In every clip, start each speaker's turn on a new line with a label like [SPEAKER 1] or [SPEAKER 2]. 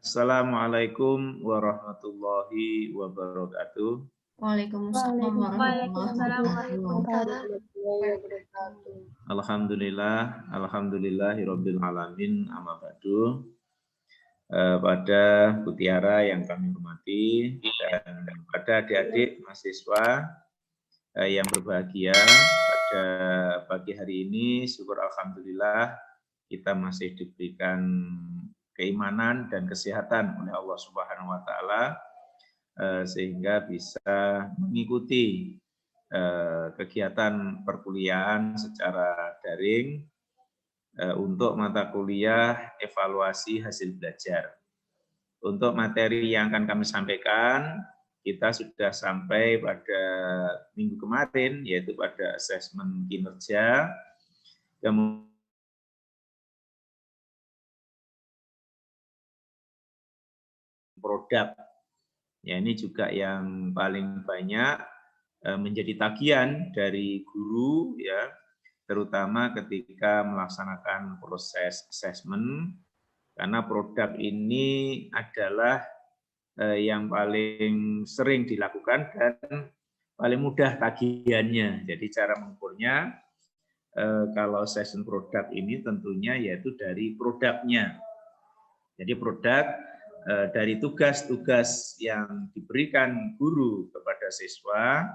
[SPEAKER 1] Assalamualaikum warahmatullahi wabarakatuh.
[SPEAKER 2] Waalaikumsalam warahmatullahi wabarakatuh.
[SPEAKER 1] Alhamdulillahirabbil alamin, amma ba'du. Pada Bu Tiara yang kami hormati dan pada adik-adik mahasiswa yang berbahagia, pada pagi hari ini syukur alhamdulillah kita masih diberikan keimanan dan kesehatan oleh Allah Subhanahu wa taala sehingga bisa mengikuti kegiatan perkuliahan secara daring untuk mata kuliah evaluasi hasil belajar. Untuk materi yang akan kami sampaikan, kita sudah sampai pada minggu kemarin, yaitu pada asesmen kinerja, kemudian produk. Ya, ini juga yang paling banyak menjadi tagihan dari guru, ya, terutama ketika melaksanakan proses asesmen, karena produk ini adalah yang paling sering dilakukan dan paling mudah tagihannya. Jadi cara mengukurnya, kalau assessment produk ini tentunya yaitu dari produknya. Jadi produk dari tugas-tugas yang diberikan guru kepada siswa,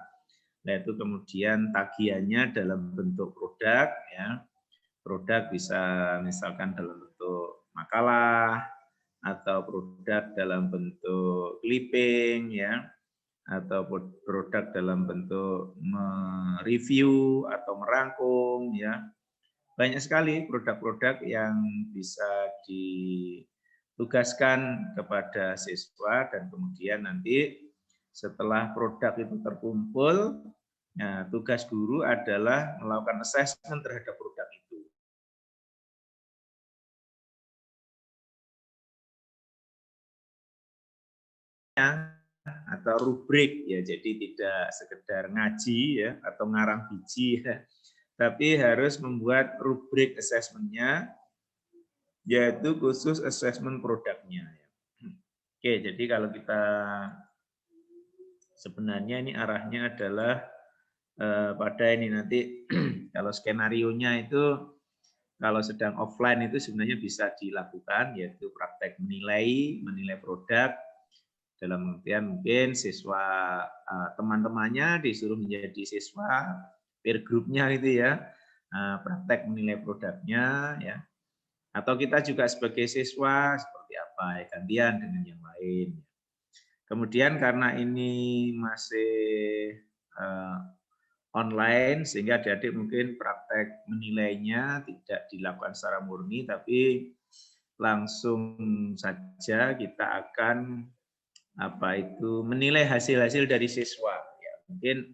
[SPEAKER 1] yaitu kemudian tagihannya dalam bentuk produk, ya. Produk bisa misalkan dalam bentuk makalah, atau produk dalam bentuk clipping, ya, atau produk dalam bentuk mereview atau merangkum, ya. Banyak sekali produk-produk yang bisa ditugaskan kepada siswa dan kemudian nanti setelah produk itu terkumpul, nah, tugas guru adalah melakukan assessment terhadap produk itu. Atau rubrik, ya, jadi tidak sekedar ngaji, ya, atau ngarang biji, ya, tapi harus membuat rubrik assessment-nya, yaitu khusus assessment produknya. Oke, jadi kalau kita sebenarnya ini arahnya adalah pada ini nanti kalau skenario-nya itu kalau sedang offline itu sebenarnya bisa dilakukan, yaitu praktek menilai produk dalam artian mungkin siswa teman-temannya disuruh menjadi siswa peer group-nya gitu, ya, praktek menilai produknya, ya, atau kita juga sebagai siswa seperti apa, ya, gantian dengan yang lain. Kemudian karena ini masih online sehingga adik-adik mungkin praktek menilainya tidak dilakukan secara murni, tapi langsung saja kita akan menilai hasil-hasil dari siswa, ya, mungkin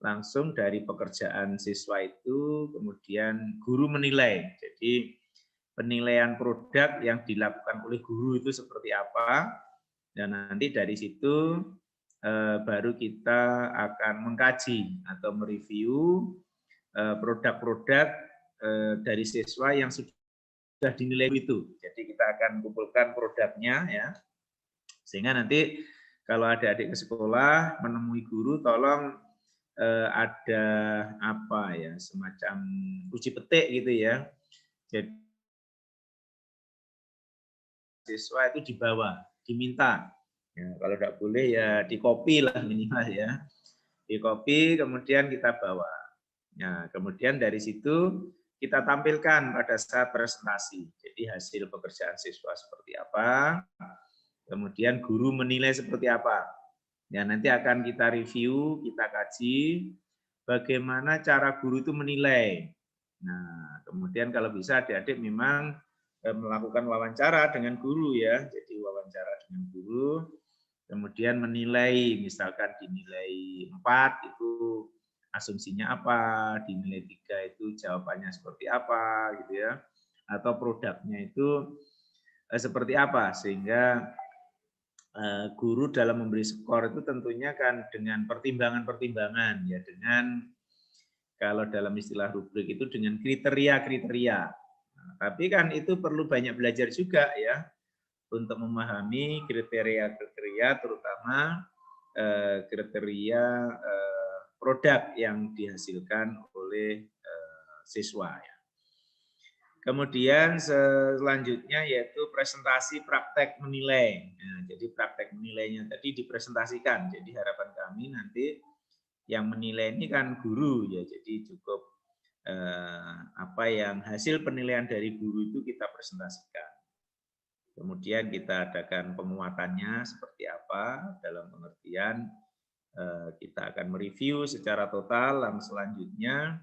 [SPEAKER 1] langsung dari pekerjaan siswa itu kemudian guru menilai. Jadi penilaian produk yang dilakukan oleh guru itu seperti apa, dan nanti dari situ baru kita akan mengkaji atau mereview produk-produk dari siswa yang sudah dinilai itu. Jadi kita akan kumpulkan produknya, ya, sehingga nanti kalau adik-adik ke sekolah menemui guru, tolong ada semacam uji petik gitu, ya. Jadi siswa itu dibawa, diminta. Ya, kalau tidak boleh ya di copy lah minimal, ya. Di copy kemudian kita bawa. Nah, kemudian dari situ kita tampilkan pada saat presentasi. Jadi hasil pekerjaan siswa seperti apa, kemudian guru menilai seperti apa. Ya, nanti akan kita review, kita kaji bagaimana cara guru itu menilai. Nah, kemudian kalau bisa adik-adik memang melakukan wawancara dengan guru, ya. Jadi wawancara dengan guru, kemudian menilai, misalkan dinilai 4 itu asumsinya apa, dinilai 3 itu jawabannya seperti apa, gitu, ya. Atau produknya itu seperti apa, sehingga guru dalam memberi skor itu tentunya kan dengan pertimbangan-pertimbangan, ya, dengan kalau dalam istilah rubrik itu dengan kriteria-kriteria. Nah, tapi kan itu perlu banyak belajar juga, ya. untuk memahami kriteria-kriteria, terutama kriteria produk yang dihasilkan oleh siswa. Kemudian selanjutnya yaitu presentasi praktek menilai. Nah, jadi praktek menilainya tadi dipresentasikan. Jadi harapan kami nanti yang menilai ini kan guru ya. Jadi cukup apa yang hasil penilaian dari guru itu kita presentasikan. Kemudian kita adakan penguatannya seperti apa dalam pengertian kita akan mereview secara total. Lalu selanjutnya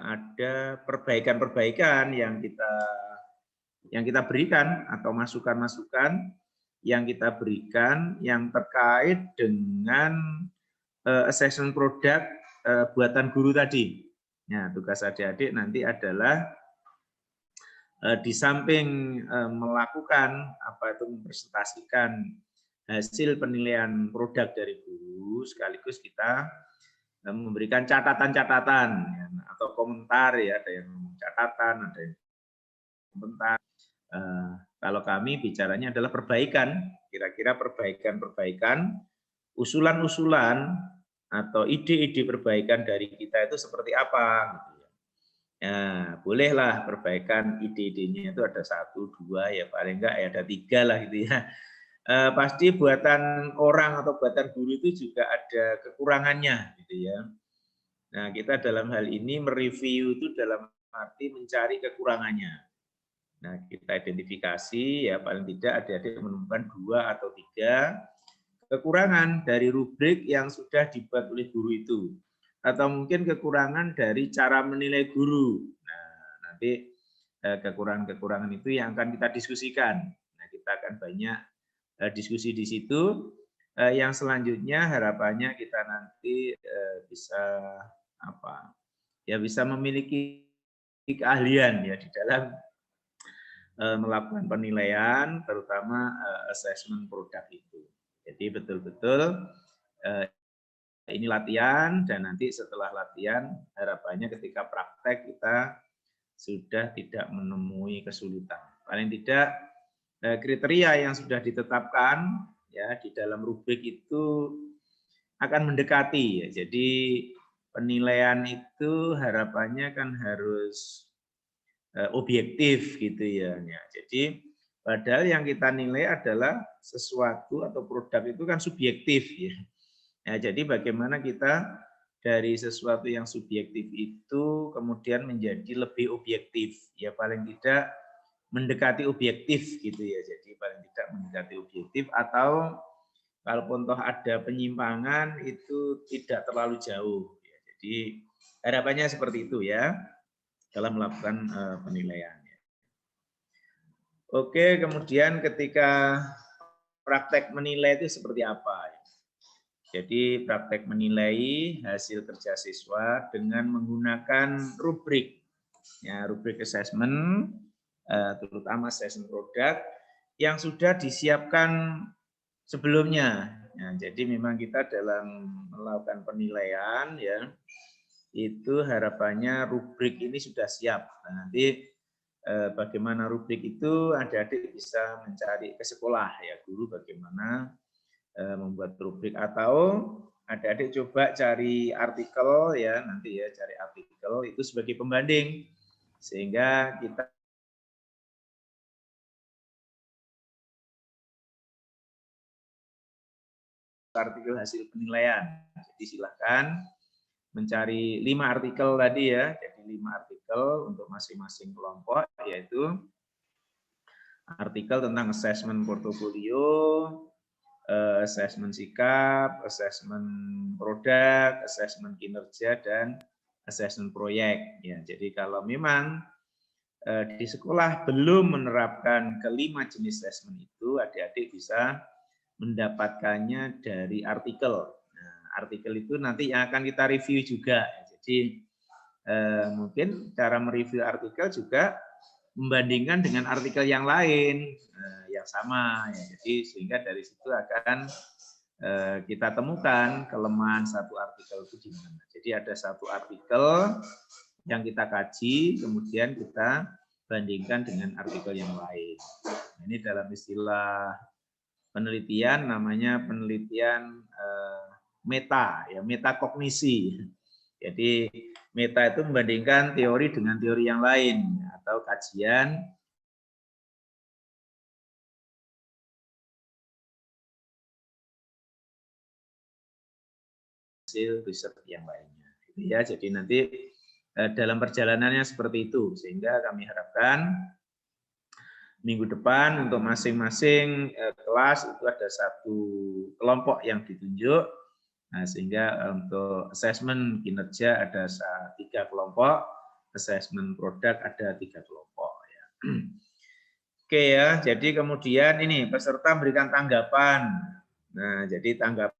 [SPEAKER 1] ada perbaikan-perbaikan yang kita berikan atau masukan-masukan yang kita berikan yang terkait dengan assessment produk buatan guru tadi. Nah, tugas adik-adik nanti adalah di samping melakukan apa itu mempresentasikan hasil penilaian produk dari guru, sekaligus kita memberikan catatan-catatan ya, atau komentar ya, ada yang catatan, ada yang komentar. Kalau kami bicaranya adalah perbaikan, kira-kira perbaikan-perbaikan, usulan-usulan atau ide-ide perbaikan dari kita itu seperti apa. Ya, bolehlah perbaikan ide-idenya itu ada 1, 2, ya paling enggak ya ada 3 lah gitu ya. Pasti buatan orang atau buatan guru itu juga ada kekurangannya gitu ya. Nah, kita dalam hal ini mereview itu dalam arti mencari kekurangannya. Nah, kita identifikasi ya paling tidak adik-adik menemukan 2 atau 3 kekurangan dari rubrik yang sudah dibuat oleh guru itu. Atau mungkin kekurangan dari cara menilai guru. Nah, nanti kekurangan-kekurangan itu yang akan kita diskusikan. Nah, kita akan banyak diskusi di situ. Yang selanjutnya harapannya kita nanti bisa apa? Ya bisa memiliki keahlian ya di dalam melakukan penilaian, terutama assessment produk itu. Jadi betul-betul ini latihan, dan nanti setelah latihan harapannya ketika praktek kita sudah tidak menemui kesulitan. Paling tidak kriteria yang sudah ditetapkan ya di dalam rubrik itu akan mendekati ya. Jadi penilaian itu harapannya kan harus objektif gitu ya. Jadi padahal yang kita nilai adalah sesuatu atau produk itu kan subjektif ya. Nah, jadi bagaimana kita dari sesuatu yang subjektif itu kemudian menjadi lebih objektif, ya paling tidak mendekati objektif gitu ya. Jadi paling tidak mendekati objektif, atau kalaupun toh ada penyimpangan itu tidak terlalu jauh. Ya, jadi harapannya seperti itu ya dalam melakukan penilaian. Oke, kemudian ketika praktek menilai itu seperti apa? Jadi praktek menilai hasil kerja siswa dengan menggunakan rubrik, ya rubrik assessment, terutama assessment produk yang sudah disiapkan sebelumnya. Ya, jadi memang kita dalam melakukan penilaian, ya itu harapannya rubrik ini sudah siap. Nah, nanti bagaimana rubrik itu adik-adik bisa mencari ke sekolah, ya guru bagaimana membuat rubrik, atau adik-adik coba cari artikel ya nanti ya, cari artikel itu sebagai pembanding sehingga kita artikel hasil penilaian. Jadi silahkan mencari 5 artikel tadi ya, jadi 5 artikel untuk masing-masing kelompok, yaitu artikel tentang assessment portofolio, assessment sikap, assessment produk, assessment kinerja, dan assessment proyek. Ya, jadi kalau memang di sekolah belum menerapkan kelima jenis assessment itu, adik-adik bisa mendapatkannya dari artikel. Nah, artikel itu nanti yang akan kita review juga. Jadi mungkin cara mereview artikel juga membandingkan dengan artikel yang lain yang sama, ya. Jadi sehingga dari situ akan kita temukan kelemahan satu artikel itu di mana. Jadi ada satu artikel yang kita kaji, kemudian kita bandingkan dengan artikel yang lain. Ini dalam istilah penelitian namanya penelitian meta, ya, metakognisi. Jadi meta itu membandingkan teori dengan teori yang lain atau kajian hasil riset yang lainnya. Gitu ya. Jadi nanti dalam perjalanannya seperti itu, sehingga kami harapkan minggu depan untuk masing-masing kelas itu ada satu kelompok yang ditunjuk. Nah, sehingga untuk asesmen kinerja ada 3 kelompok, asesmen produk ada 3 kelompok. Ya. Oke ya, jadi kemudian ini peserta memberikan tanggapan. Nah, jadi tanggapan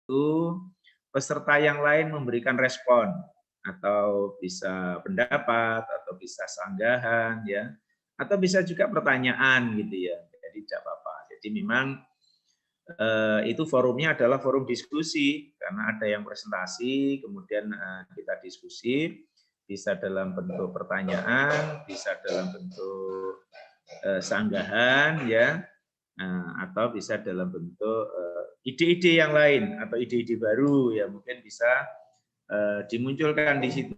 [SPEAKER 1] itu peserta yang lain memberikan respon atau bisa pendapat atau bisa sanggahan ya, atau bisa juga pertanyaan gitu ya. Jadi tidak apa-apa. Jadi memang itu forumnya adalah forum diskusi karena ada yang presentasi, kemudian kita diskusi, bisa dalam bentuk pertanyaan, bisa dalam bentuk sanggahan ya, atau bisa dalam bentuk ide-ide yang lain atau ide-ide baru ya, mungkin bisa dimunculkan di situ.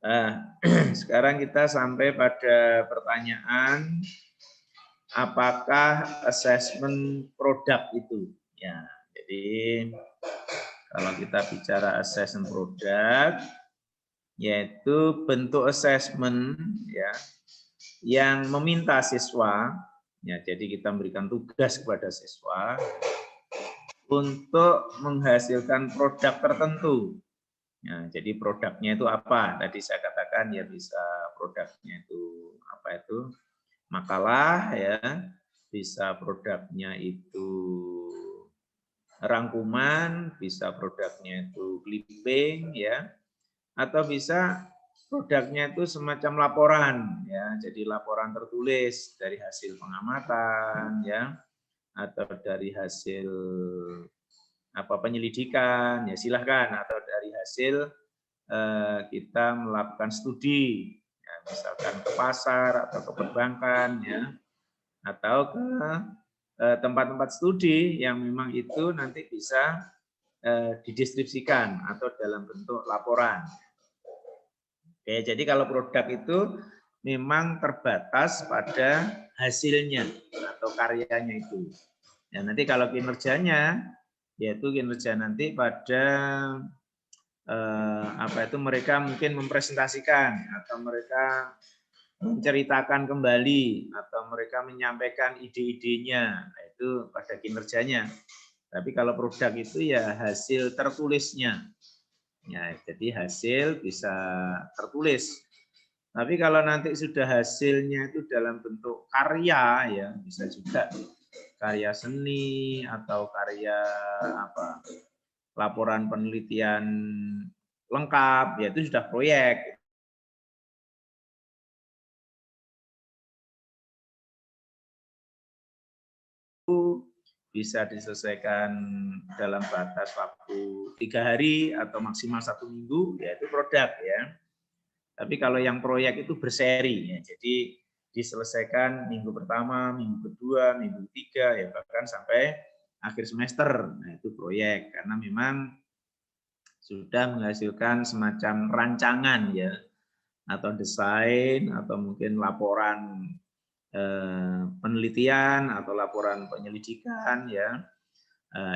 [SPEAKER 1] Nah, sekarang kita sampai pada pertanyaan, apakah asesmen produk itu? Ya, jadi kalau kita bicara asesmen produk, yaitu bentuk asesmen ya yang meminta siswa, ya jadi kita memberikan tugas kepada siswa untuk menghasilkan produk tertentu. Ya, jadi produknya itu apa? Tadi saya katakan ya bisa produknya itu apa itu? Makalah ya, bisa produknya itu rangkuman, bisa produknya itu clipping ya, atau bisa produknya itu semacam laporan ya, jadi laporan tertulis dari hasil pengamatan ya, atau dari hasil apa penyelidikan ya silahkan, atau dari hasil kita melakukan studi ya, misalkan ke pasar atau ke perbankan ya, atau ke tempat-tempat studi yang memang itu nanti bisa dideskripsikan atau dalam bentuk laporan. Oke, jadi kalau produk itu memang terbatas pada hasilnya atau karyanya itu. Ya, nanti kalau kinerjanya, yaitu kinerja nanti pada apa itu mereka mungkin mempresentasikan atau mereka menceritakan kembali atau mereka menyampaikan ide-idenya, nah, itu pada kinerjanya. Tapi kalau produk itu ya hasil tertulisnya. Ya, jadi hasil bisa tertulis. Tapi kalau nanti sudah hasilnya itu dalam bentuk karya ya, bisa juga karya seni atau karya apa? Laporan penelitian lengkap, ya itu sudah proyek. Bisa diselesaikan dalam batas waktu 3 hari atau maksimal 1 minggu, yaitu produk ya. Tapi kalau yang proyek itu berseri, ya, jadi diselesaikan minggu pertama, minggu kedua, minggu ketiga, ya bahkan sampai akhir semester. Nah itu proyek karena memang sudah menghasilkan semacam rancangan ya, atau desain atau mungkin laporan penelitian atau laporan penyelidikan ya,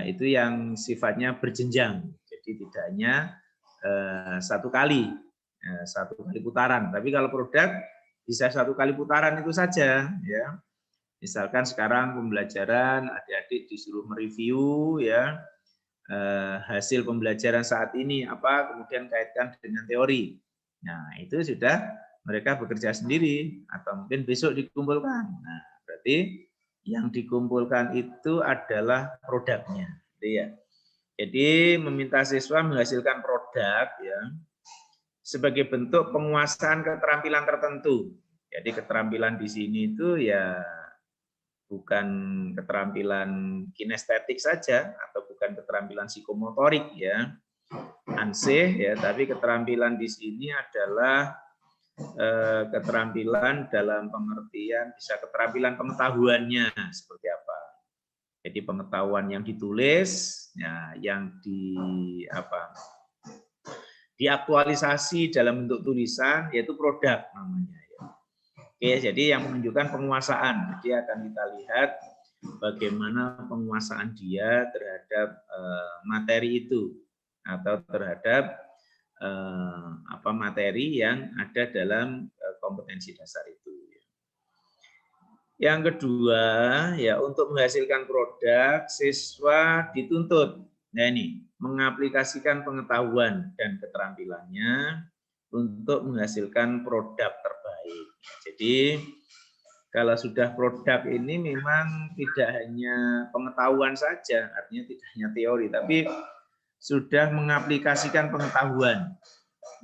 [SPEAKER 1] itu yang sifatnya berjenjang, jadi tidak hanya satu kali putaran, tapi kalau produk bisa 1 kali putaran itu saja ya. Misalkan sekarang pembelajaran adik-adik disuruh mereview ya hasil pembelajaran saat ini apa, kemudian kaitkan dengan teori. Nah itu sudah mereka bekerja sendiri atau mungkin besok dikumpulkan. Nah, berarti yang dikumpulkan itu adalah produknya. Jadi meminta siswa menghasilkan produk ya sebagai bentuk penguasaan keterampilan tertentu. Jadi keterampilan di sini itu ya bukan keterampilan kinestetik saja atau bukan keterampilan psikomotorik ya, ansih ya, tapi keterampilan di sini adalah keterampilan dalam pengertian bisa keterampilan pengetahuannya seperti apa. Jadi pengetahuan yang ditulis, ya, yang diaktualisasi dalam bentuk tulisan, yaitu produk namanya. Ya. Oke, jadi yang menunjukkan penguasaan. Jadi akan kita lihat bagaimana penguasaan dia terhadap materi itu atau terhadap materi yang ada dalam kompetensi dasar itu. Yang kedua, ya untuk menghasilkan produk, siswa dituntut, nah ini mengaplikasikan pengetahuan dan keterampilannya untuk menghasilkan produk terbaik. Jadi kalau sudah produk ini memang tidak hanya pengetahuan saja, artinya tidak hanya teori, tapi sudah mengaplikasikan pengetahuan.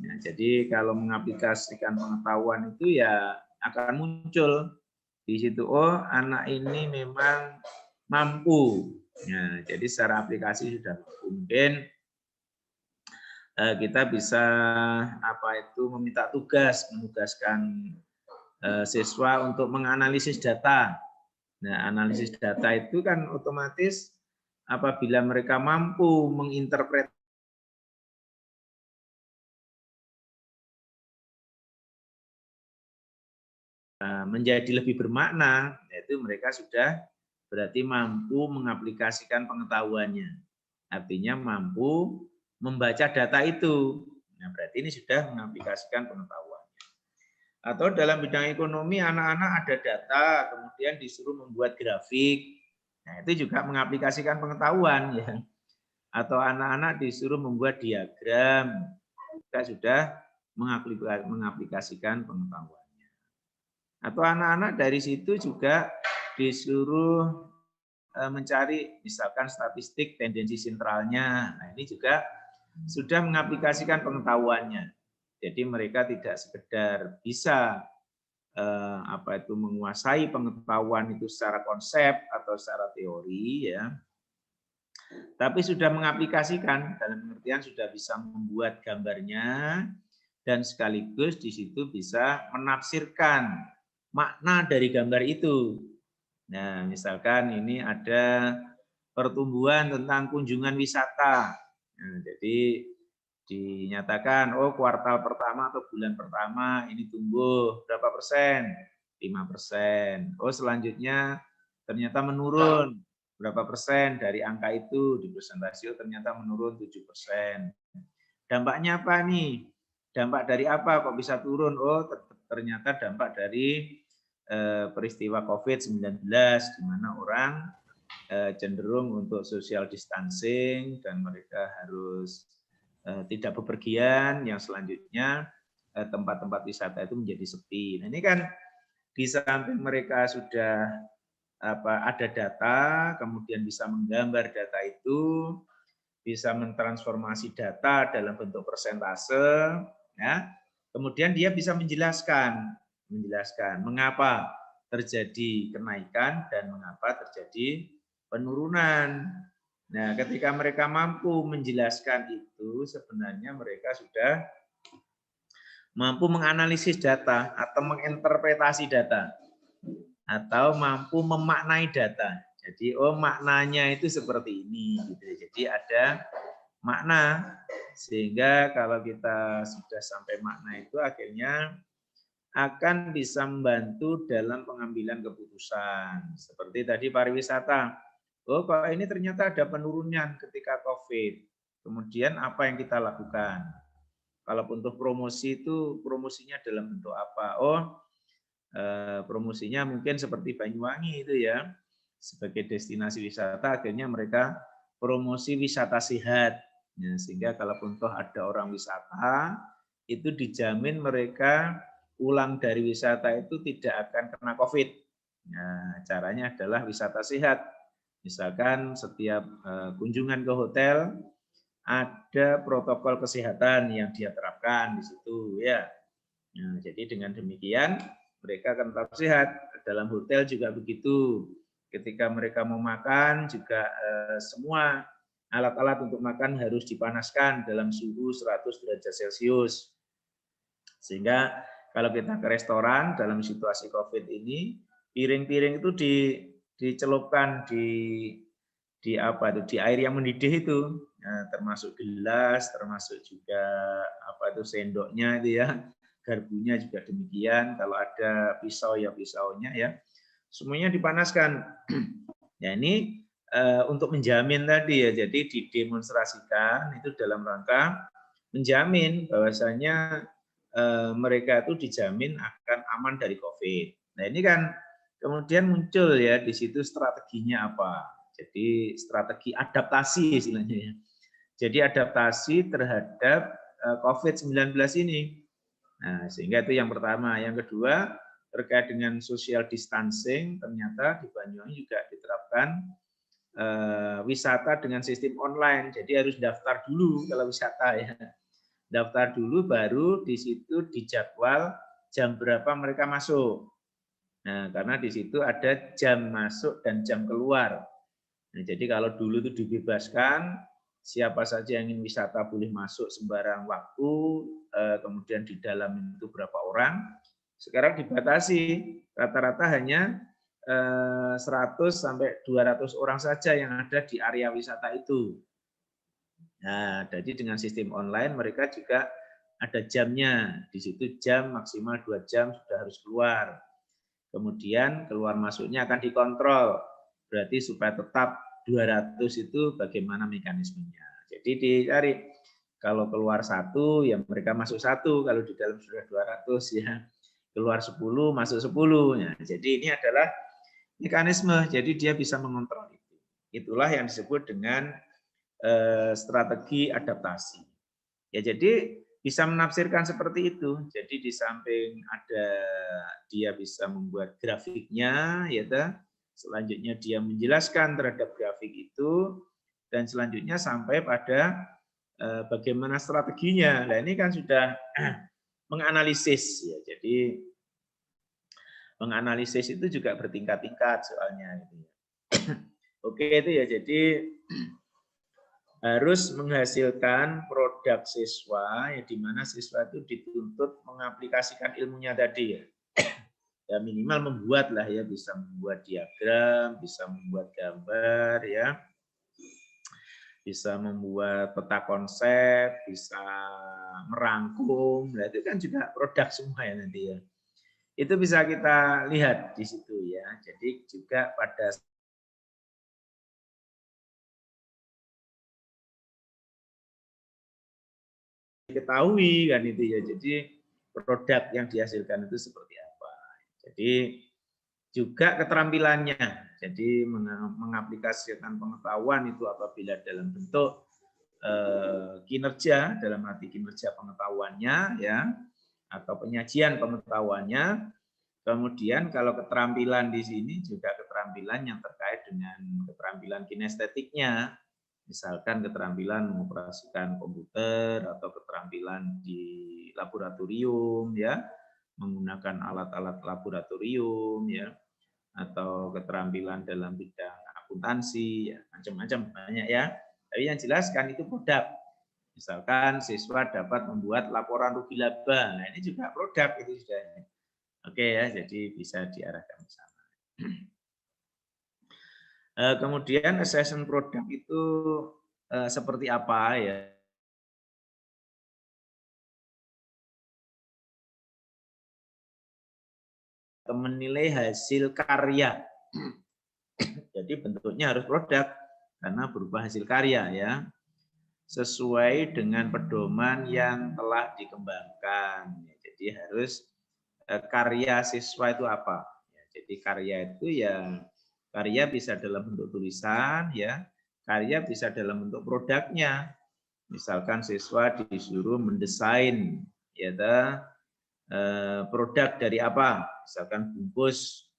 [SPEAKER 1] Nah, jadi kalau mengaplikasikan pengetahuan itu ya akan muncul di situ, oh anak ini memang mampu. Nah, jadi secara aplikasi sudah mungkin kita bisa meminta tugas, menugaskan siswa untuk menganalisis data. Nah, analisis data itu kan otomatis apabila mereka mampu menginterpretasi menjadi lebih bermakna, yaitu mereka sudah berarti mampu mengaplikasikan pengetahuannya. Artinya mampu membaca data itu. Nah, berarti ini sudah mengaplikasikan pengetahuannya. Atau dalam bidang ekonomi, anak-anak ada data, kemudian disuruh membuat grafik. Nah, itu juga mengaplikasikan pengetahuan. Ya. Atau anak-anak disuruh membuat diagram, juga sudah mengaplikasikan pengetahuan. Atau anak-anak dari situ juga disuruh mencari misalkan statistik tendensi sentralnya. Nah, ini juga sudah mengaplikasikan pengetahuannya. Jadi mereka tidak sekedar bisa menguasai pengetahuan itu secara konsep atau secara teori ya. Tapi sudah mengaplikasikan dalam pengertian sudah bisa membuat gambarnya dan sekaligus di situ bisa menafsirkan makna dari gambar itu. Nah, misalkan ini ada pertumbuhan tentang kunjungan wisata. Nah, jadi dinyatakan, oh kuartal pertama atau bulan pertama ini tumbuh berapa persen? 5%. Oh selanjutnya ternyata menurun berapa persen dari angka itu di presentasi, oh ternyata menurun 7%. Dampaknya apa nih? Dampak dari apa kok bisa turun? Oh ternyata dampak dari peristiwa COVID-19 di mana orang cenderung untuk social distancing dan mereka harus tidak bepergian, yang selanjutnya tempat-tempat wisata itu menjadi sepi. Nah, ini kan di samping mereka sudah ada data, kemudian bisa menggambar data itu, bisa mentransformasi data dalam bentuk persentase, ya. Kemudian dia bisa menjelaskan mengapa terjadi kenaikan dan mengapa terjadi penurunan. Nah, ketika mereka mampu menjelaskan itu, sebenarnya mereka sudah mampu menganalisis data atau menginterpretasi data atau mampu memaknai data. Jadi, oh maknanya itu seperti ini. Gitu. Jadi ada makna sehingga kalau kita sudah sampai makna itu akhirnya akan bisa membantu dalam pengambilan keputusan. Seperti tadi pariwisata. Oh, kok ini ternyata ada penurunan ketika COVID. Kemudian apa yang kita lakukan? Kalau untuk promosi itu promosinya dalam bentuk apa? Oh, promosinya mungkin seperti Banyuwangi itu ya. Sebagai destinasi wisata akhirnya mereka promosi wisata sehat. Ya, sehingga kalaupun toh ada orang wisata, itu dijamin mereka pulang dari wisata itu tidak akan kena COVID. Nah, caranya adalah wisata sehat. Misalkan setiap kunjungan ke hotel ada protokol kesehatan yang dia terapkan di situ ya. Nah, jadi dengan demikian mereka akan tetap sehat. Dalam hotel juga begitu. ketika mereka mau makan juga semua alat-alat untuk makan harus dipanaskan dalam suhu 100 derajat Celcius. Sehingga kalau kita ke restoran dalam situasi COVID ini, piring-piring itu dicelupkan di apa itu, di air yang mendidih itu, termasuk gelas, termasuk juga apa itu sendoknya itu ya, garpunya juga demikian. Kalau ada pisau ya pisaunya ya, semuanya dipanaskan. Ya ini untuk menjamin tadi ya, jadi didemonstrasikan itu dalam rangka menjamin bahwasanya mereka itu dijamin akan aman dari COVID. Nah ini kan kemudian muncul ya di situ strateginya apa. Jadi strategi adaptasi istilahnya. Jadi adaptasi terhadap COVID-19 ini. Nah, sehingga itu yang pertama. Yang kedua, terkait dengan social distancing, ternyata di Banyuwangi juga diterapkan wisata dengan sistem online. Jadi harus daftar dulu kalau wisata ya. Daftar dulu baru di situ dijadwal jam berapa mereka masuk. Nah, karena di situ ada jam masuk dan jam keluar. Nah, jadi kalau dulu itu dibebaskan, siapa saja yang ingin wisata boleh masuk sembarang waktu, kemudian di dalam itu berapa orang. Sekarang dibatasi, rata-rata hanya 100 sampai 200 orang saja yang ada di area wisata itu. Nah, jadi dengan sistem online mereka juga ada jamnya. Di situ jam maksimal 2 jam sudah harus keluar. Kemudian keluar masuknya akan dikontrol. Berarti supaya tetap 200 itu bagaimana mekanismenya. Jadi dicari kalau keluar 1 ya mereka masuk 1, kalau di dalam sudah 200 ya keluar 10 masuk 10. Ya, jadi ini adalah mekanisme. Jadi dia bisa mengontrol itu. Itulah yang disebut dengan strategi adaptasi. Ya jadi bisa menafsirkan seperti itu. Jadi di samping ada dia bisa membuat grafiknya, ya selanjutnya dia menjelaskan terhadap grafik itu, dan selanjutnya sampai pada bagaimana strateginya. Nah ini kan sudah menganalisis ya. Jadi menganalisis itu juga bertingkat-tingkat soalnya. Oke itu ya. Jadi harus menghasilkan produk siswa, ya di mana siswa itu dituntut mengaplikasikan ilmunya tadi ya. Ya minimal membuat lah ya, bisa membuat diagram, bisa membuat gambar ya, bisa membuat peta konsep, bisa merangkum, nah itu kan juga produk semua ya nanti ya. Itu bisa kita lihat di situ ya. Jadi juga pada diketahui kan itu ya. Jadi produk yang dihasilkan itu seperti apa. Jadi juga keterampilannya. Jadi mengaplikasikan pengetahuan itu apabila dalam bentuk kinerja, dalam arti kinerja pengetahuannya ya, atau penyajian pengetahuannya. Kemudian kalau keterampilan di sini juga keterampilan yang terkait dengan keterampilan kinestetiknya. Misalkan keterampilan mengoperasikan komputer atau keterampilan di laboratorium ya, menggunakan alat-alat laboratorium ya, atau keterampilan dalam bidang akuntansi ya, macam-macam banyak ya. Tapi yang jelas kan itu produk. Misalkan siswa dapat membuat laporan rugi laba. Nah, ini juga produk itu sudah. Oke ya, jadi bisa diarahkan ke sana. Kemudian assessment produk itu seperti apa ya? Menilai hasil karya. Jadi bentuknya harus produk karena berupa hasil karya ya. Sesuai dengan pedoman yang telah dikembangkan. Jadi harus karya siswa itu apa? Jadi karya itu ya karya bisa dalam bentuk tulisan ya, karya bisa dalam bentuk produknya. Misalkan siswa disuruh mendesain ya produk dari apa? Misalkan bungkus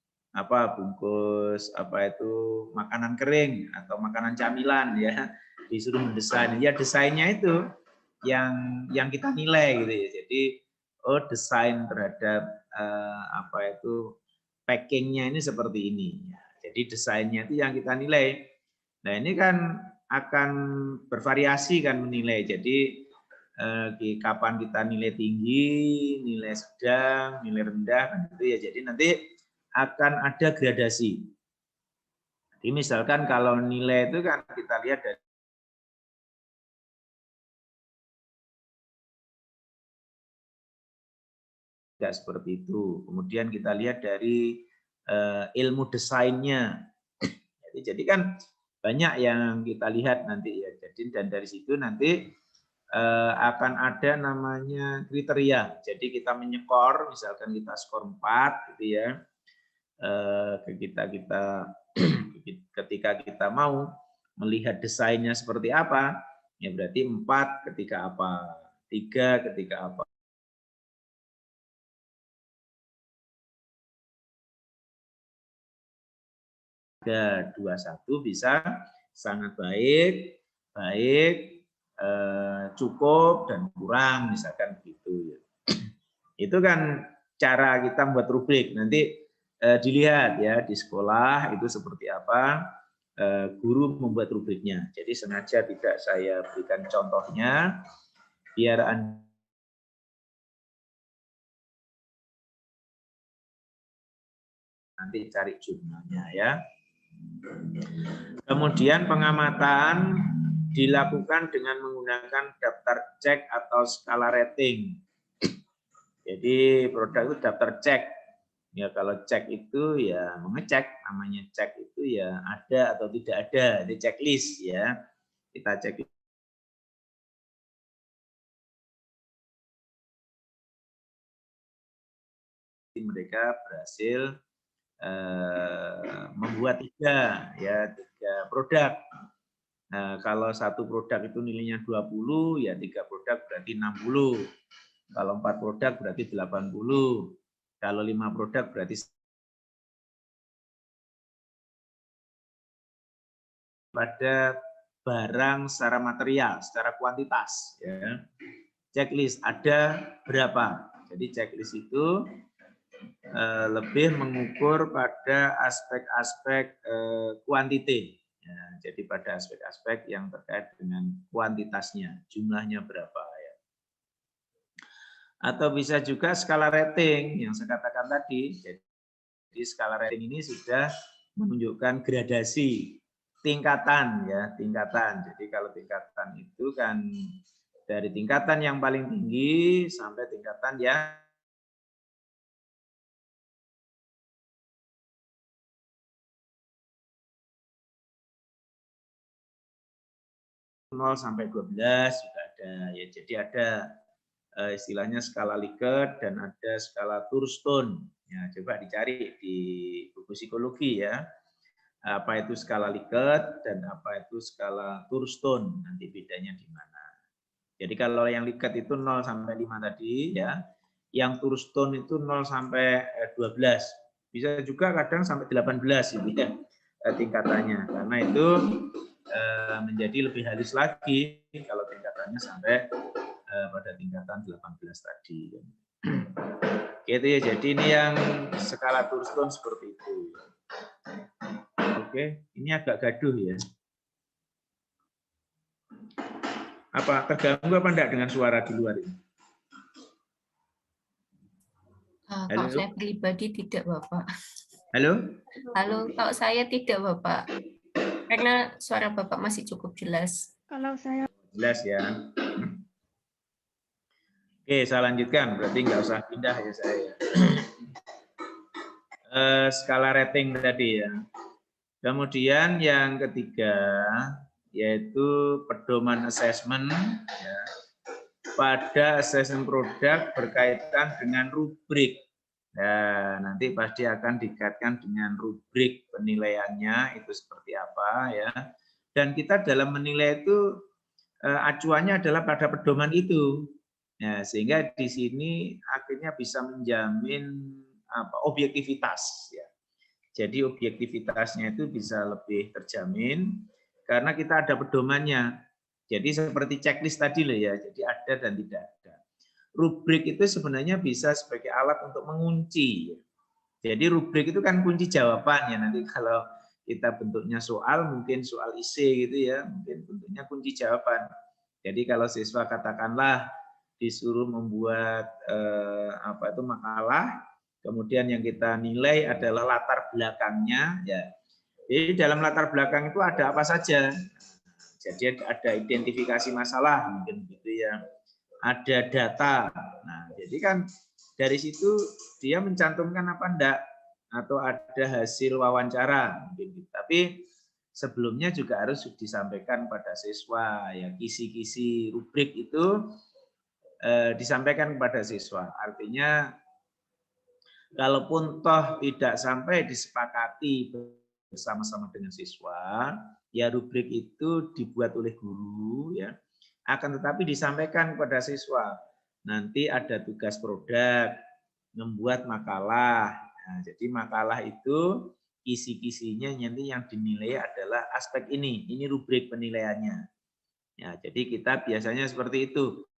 [SPEAKER 1] itu makanan kering atau makanan camilan ya, disuruh mendesain. Ya desainnya itu yang kita nilai gitu ya. Jadi desain terhadap packingnya ini seperti ini. Jadi desainnya itu yang kita nilai. Nah ini kan akan bervariasi kan menilai. Jadi kapan kita nilai tinggi, nilai sedang, nilai rendah kan gitu ya. Jadi nanti akan ada gradasi. Jadi misalkan kalau nilai itu kan kita lihat dari tidak seperti itu. Kemudian kita lihat dari ilmu desainnya. Jadi kan banyak yang kita lihat nanti ya. Jadi dan dari situ nanti akan ada namanya kriteria. Jadi kita menyekor, misalkan kita skor 4 gitu ya. Ketika kita mau melihat desainnya seperti apa, ya berarti 4 ketika apa, 3 ketika apa. 21 bisa sangat baik, cukup dan kurang misalkan begitu. Itu kan cara kita membuat rubrik. Nanti dilihat ya di sekolah itu seperti apa guru membuat rubriknya. Jadi sengaja tidak saya berikan contohnya biar Anda nanti cari jurnalnya ya. Kemudian pengamatan dilakukan dengan menggunakan daftar cek atau skala rating. Jadi produk itu daftar cek. Ya kalau cek itu ya mengecek, namanya cek itu ya ada atau tidak ada, di checklist ya. Kita cek mereka berhasil membuat 3 produk. Nah, kalau 1 produk itu nilainya 20, ya 3 produk berarti 60. Kalau 4 produk berarti 80. Kalau 5 produk berarti pada barang secara material, secara kuantitas. Ya. Checklist ada berapa. Jadi checklist itu lebih mengukur pada aspek-aspek kuantiti. Ya, jadi pada aspek-aspek yang terkait dengan kuantitasnya, jumlahnya berapa. Ya. Atau bisa juga skala rating yang saya katakan tadi. Jadi skala rating ini sudah menunjukkan gradasi, tingkatan ya, tingkatan. Jadi kalau tingkatan itu kan dari tingkatan yang paling tinggi sampai tingkatan yang 0 sampai 12 juga ada ya. Jadi ada istilahnya skala Likert dan ada skala Thurston. Ya, coba dicari di buku psikologi ya. Apa itu skala Likert dan apa itu skala Thurston, nanti bedanya di mana. Jadi kalau yang Likert itu 0 sampai 5 tadi ya. Yang Thurston itu 0 sampai 12. Bisa juga kadang sampai 18 gitu ya tingkatannya. Karena itu menjadi lebih halus lagi kalau tingkatannya sampai pada tingkatan 18 tadi. Gitu ya. Jadi ini yang skala Thurston seperti itu. Oke, ini agak gaduh ya. Apa terganggu apa enggak dengan suara di luar ini?
[SPEAKER 2] Kalau saya pribadi tidak, Bapak.
[SPEAKER 1] Halo?
[SPEAKER 2] Halo, kalau saya tidak, Bapak. Karena suara Bapak masih cukup jelas.
[SPEAKER 3] Kalau saya
[SPEAKER 1] jelas ya. Oke, saya lanjutkan. Berarti nggak usah pindah ya saya. Skala rating tadi ya. Kemudian yang ketiga yaitu pedoman assessment ya. Pada assessment produk berkaitan dengan rubrik. Nah, nanti pasti akan dikaitkan dengan rubrik penilaiannya itu seperti apa ya. Dan kita dalam menilai itu acuannya adalah pada pedoman itu. Ya, sehingga di sini akhirnya bisa menjamin objektivitas ya. Jadi objektivitasnya itu bisa lebih terjamin karena kita ada pedomannya. Jadi seperti checklist tadi loh ya. Jadi ada dan tidak ada. Rubrik itu sebenarnya bisa sebagai alat untuk mengunci. Jadi rubrik itu kan kunci jawabannya. Nanti kalau kita bentuknya soal, mungkin soal isi gitu ya, mungkin bentuknya kunci jawaban. Jadi kalau siswa katakanlah disuruh membuat makalah, kemudian yang kita nilai adalah latar belakangnya, ya. Jadi dalam latar belakang itu ada apa saja. Jadi ada identifikasi masalah, mungkin gitu ya. Ada data. Nah, jadi kan dari situ dia mencantumkan apa enggak, atau ada hasil wawancara, mungkin gitu. Tapi sebelumnya juga harus disampaikan pada siswa, ya kisi-kisi rubrik itu disampaikan kepada siswa. Artinya kalaupun toh tidak sampai disepakati bersama-sama dengan siswa, ya rubrik itu dibuat oleh guru, ya. Akan tetapi disampaikan kepada siswa. Nanti ada tugas produk, membuat makalah. Nah, jadi makalah itu kisi-kisinya nanti yang dinilai adalah aspek ini rubrik penilaiannya. Ya, jadi kita biasanya seperti itu.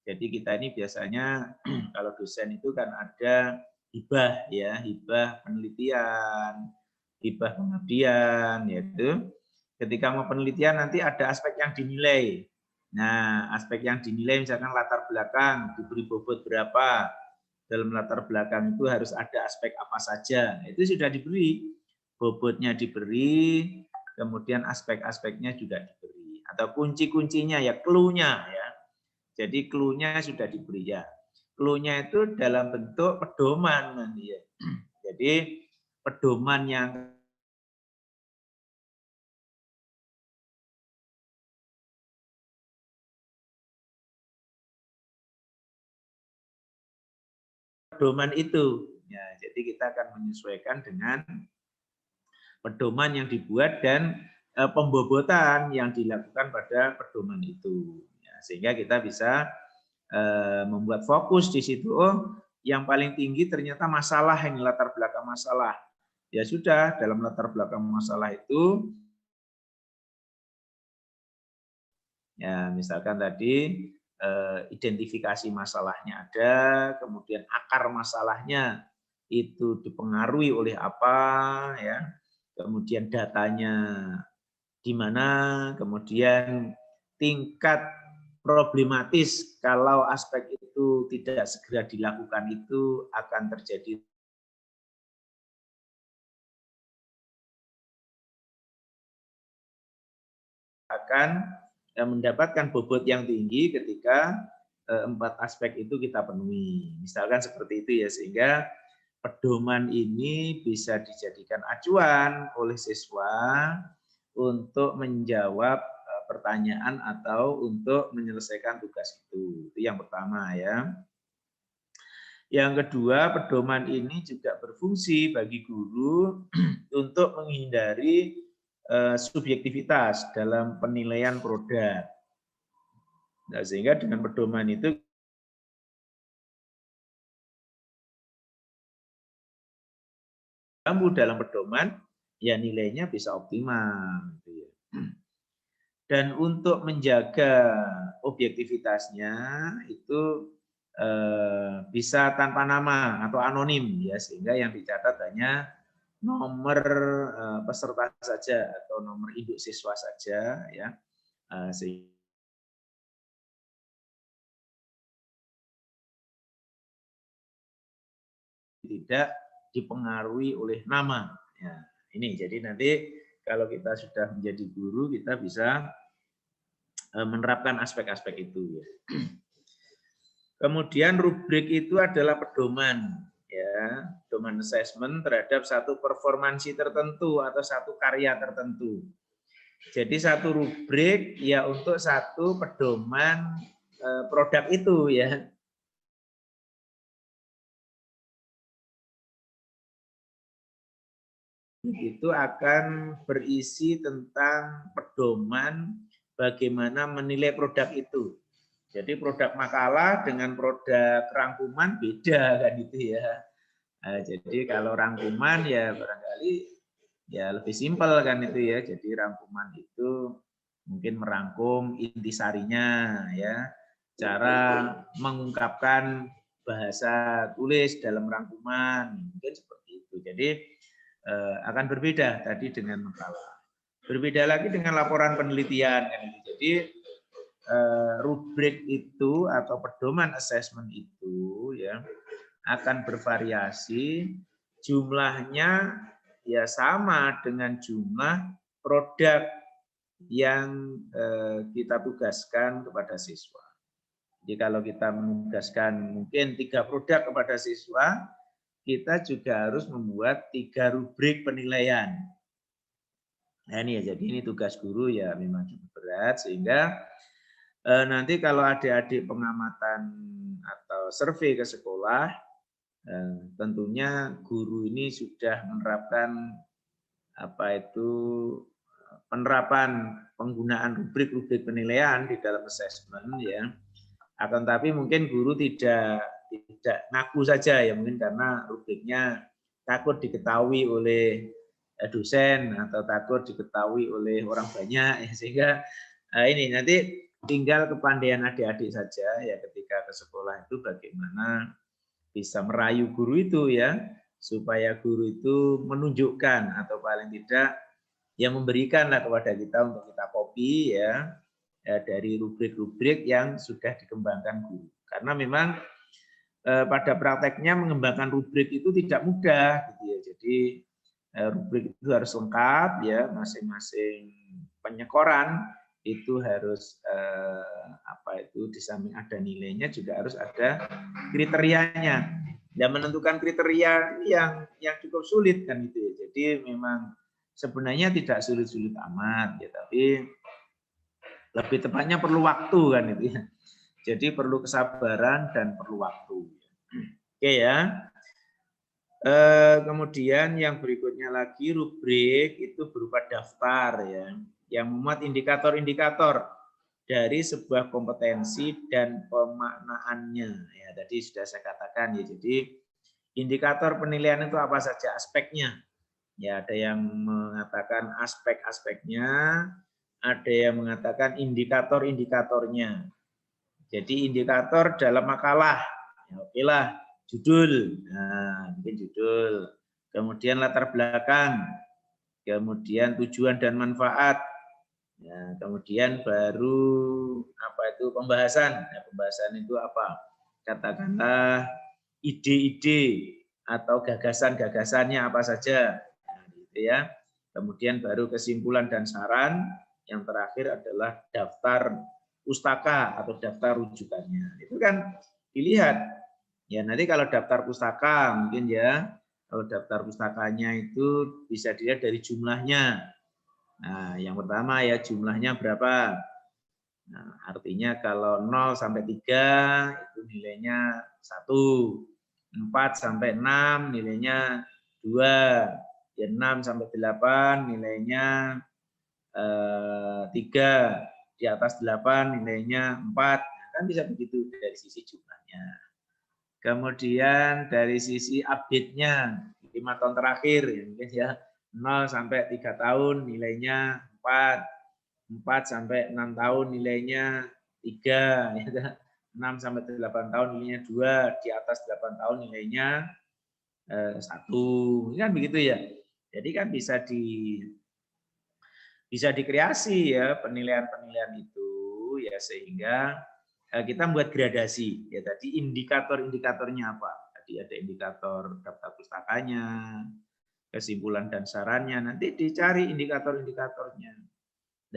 [SPEAKER 1] Jadi kita ini biasanya kalau dosen itu kan ada hibah, ya, hibah penelitian, hibah pengabdian, yaitu ketika mau penelitian nanti ada aspek yang dinilai. Nah, aspek yang dinilai misalkan latar belakang diberi bobot berapa, dalam latar belakang itu harus ada aspek apa saja, itu sudah diberi, bobotnya diberi, kemudian aspek-aspeknya juga diberi, atau kunci-kuncinya ya, clue-nya ya. Jadi clue-nya sudah diberi ya. Clue-nya itu dalam bentuk pedoman nanti ya. Jadi pedoman yang pedoman itu. Ya, jadi kita akan menyesuaikan dengan pedoman yang dibuat dan pembobotan yang dilakukan pada pedoman itu. Ya, sehingga kita bisa membuat fokus di situ. Oh, yang paling tinggi ternyata masalah, ini latar belakang masalah. Ya sudah, dalam latar belakang masalah itu, ya misalkan tadi identifikasi masalahnya ada, kemudian akar masalahnya itu dipengaruhi oleh apa, ya, kemudian datanya di mana, kemudian tingkat problematis kalau aspek itu tidak segera dilakukan itu akan terjadi mendapatkan bobot yang tinggi ketika 4 aspek itu kita penuhi. Misalkan seperti itu ya, sehingga pedoman ini bisa dijadikan acuan oleh siswa untuk menjawab pertanyaan atau untuk menyelesaikan tugas itu. Itu yang pertama ya. Yang kedua, pedoman ini juga berfungsi bagi guru untuk menghindari subjektivitas dalam penilaian produk. Nah, sehingga dengan pedoman itu dalam pedoman ya nilainya bisa optimal. Dan untuk menjaga objektivitasnya itu bisa tanpa nama atau anonim ya, sehingga yang dicatat hanya nomor peserta saja atau nomor induk siswa saja ya, sehingga tidak dipengaruhi oleh nama. Ya, ini jadi nanti kalau kita sudah menjadi guru kita bisa menerapkan aspek-aspek itu ya. Kemudian rubrik itu adalah pedoman ya, pedoman assessment terhadap satu performansi tertentu atau satu karya tertentu. Jadi satu rubrik ya untuk satu pedoman produk itu ya. Itu akan berisi tentang pedoman bagaimana menilai produk itu. Jadi produk makalah dengan produk rangkuman beda kan itu ya. Nah, jadi kalau rangkuman ya barangkali ya lebih simpel kan itu ya. Jadi rangkuman itu mungkin merangkum intisarinya ya. Cara mengungkapkan bahasa tulis dalam rangkuman mungkin seperti Jadi akan berbeda tadi dengan makalah. Berbeda lagi dengan laporan penelitian kan itu. Jadi rubrik itu atau pedoman assessment itu ya akan bervariasi, jumlahnya ya sama dengan jumlah produk yang kita tugaskan kepada siswa. Jadi kalau kita menugaskan mungkin 3 produk kepada siswa, kita juga harus membuat 3 rubrik penilaian. Nah ini ya, jadi ini tugas guru ya memang cukup berat, sehingga nanti kalau adik-adik pengamatan atau survei ke sekolah, tentunya guru ini sudah menerapkan penerapan penggunaan rubrik-rubrik penilaian di dalam assessment ya. Akan tapi mungkin guru tidak ngaku saja ya, mungkin karena rubriknya takut diketahui oleh dosen atau takut diketahui oleh orang banyak ya, sehingga ini nanti tinggal kepandaian adik-adik saja ya ketika ke sekolah itu bagaimana bisa merayu guru itu ya, supaya guru itu menunjukkan atau paling tidak yang memberikanlah kepada kita untuk kita copy ya, dari rubrik-rubrik yang sudah dikembangkan guru. Karena memang pada prakteknya mengembangkan rubrik itu tidak mudah gitu ya. Jadi rubrik itu harus lengkap ya, masing-masing penyekoran itu harus di samping ada nilainya juga harus ada kriterianya. Dan menentukan kriteria yang cukup sulit kan itu ya. Jadi memang sebenarnya tidak sulit-sulit amat ya, tapi lebih tepatnya perlu waktu kan itu ya. Jadi perlu kesabaran dan perlu waktu. Oke ya. Kemudian yang berikutnya lagi rubrik itu berupa daftar ya, yang memuat indikator-indikator dari sebuah kompetensi dan pemaknaannya. Ya, tadi sudah saya katakan ya. Jadi indikator penilaian itu apa saja aspeknya? Ya, ada yang mengatakan aspek-aspeknya, ada yang mengatakan indikator-indikatornya. Jadi indikator dalam makalah, ya oke lah. Judul, nah mungkin judul, kemudian latar belakang, kemudian tujuan dan manfaat, ya, kemudian baru pembahasan. Nah, pembahasan itu apa? Katakanlah ide-ide atau gagasan-gagasannya apa saja, nah, gitu ya. Kemudian baru kesimpulan dan saran. Yang terakhir adalah daftar pustaka atau daftar rujukannya. Itu kan dilihat. Ya nanti kalau daftar pustaka mungkin ya, kalau daftar pustakanya itu bisa dilihat dari jumlahnya. Nah yang pertama ya jumlahnya berapa. Nah artinya kalau 0 sampai 3 itu nilainya 1, 4 sampai 6 nilainya 2, ya 6 sampai 8 nilainya 3, di atas 8 nilainya 4. Nah, kan bisa begitu dari sisi jumlahnya. Kemudian dari sisi update-nya 5 tahun terakhir ya, mungkin ya 0 sampai 3 tahun nilainya 4, 4 sampai 6 tahun nilainya 3, ya, 6 sampai 8 tahun nilainya 2, di atas 8 tahun nilainya 1. Kan begitu ya. Jadi kan bisa dikreasi ya penilaian-penilaian itu ya, sehingga kita membuat gradasi ya, tadi indikator-indikatornya apa, tadi ada indikator daftar pustakanya, kesimpulan dan sarannya, nanti dicari indikator-indikatornya.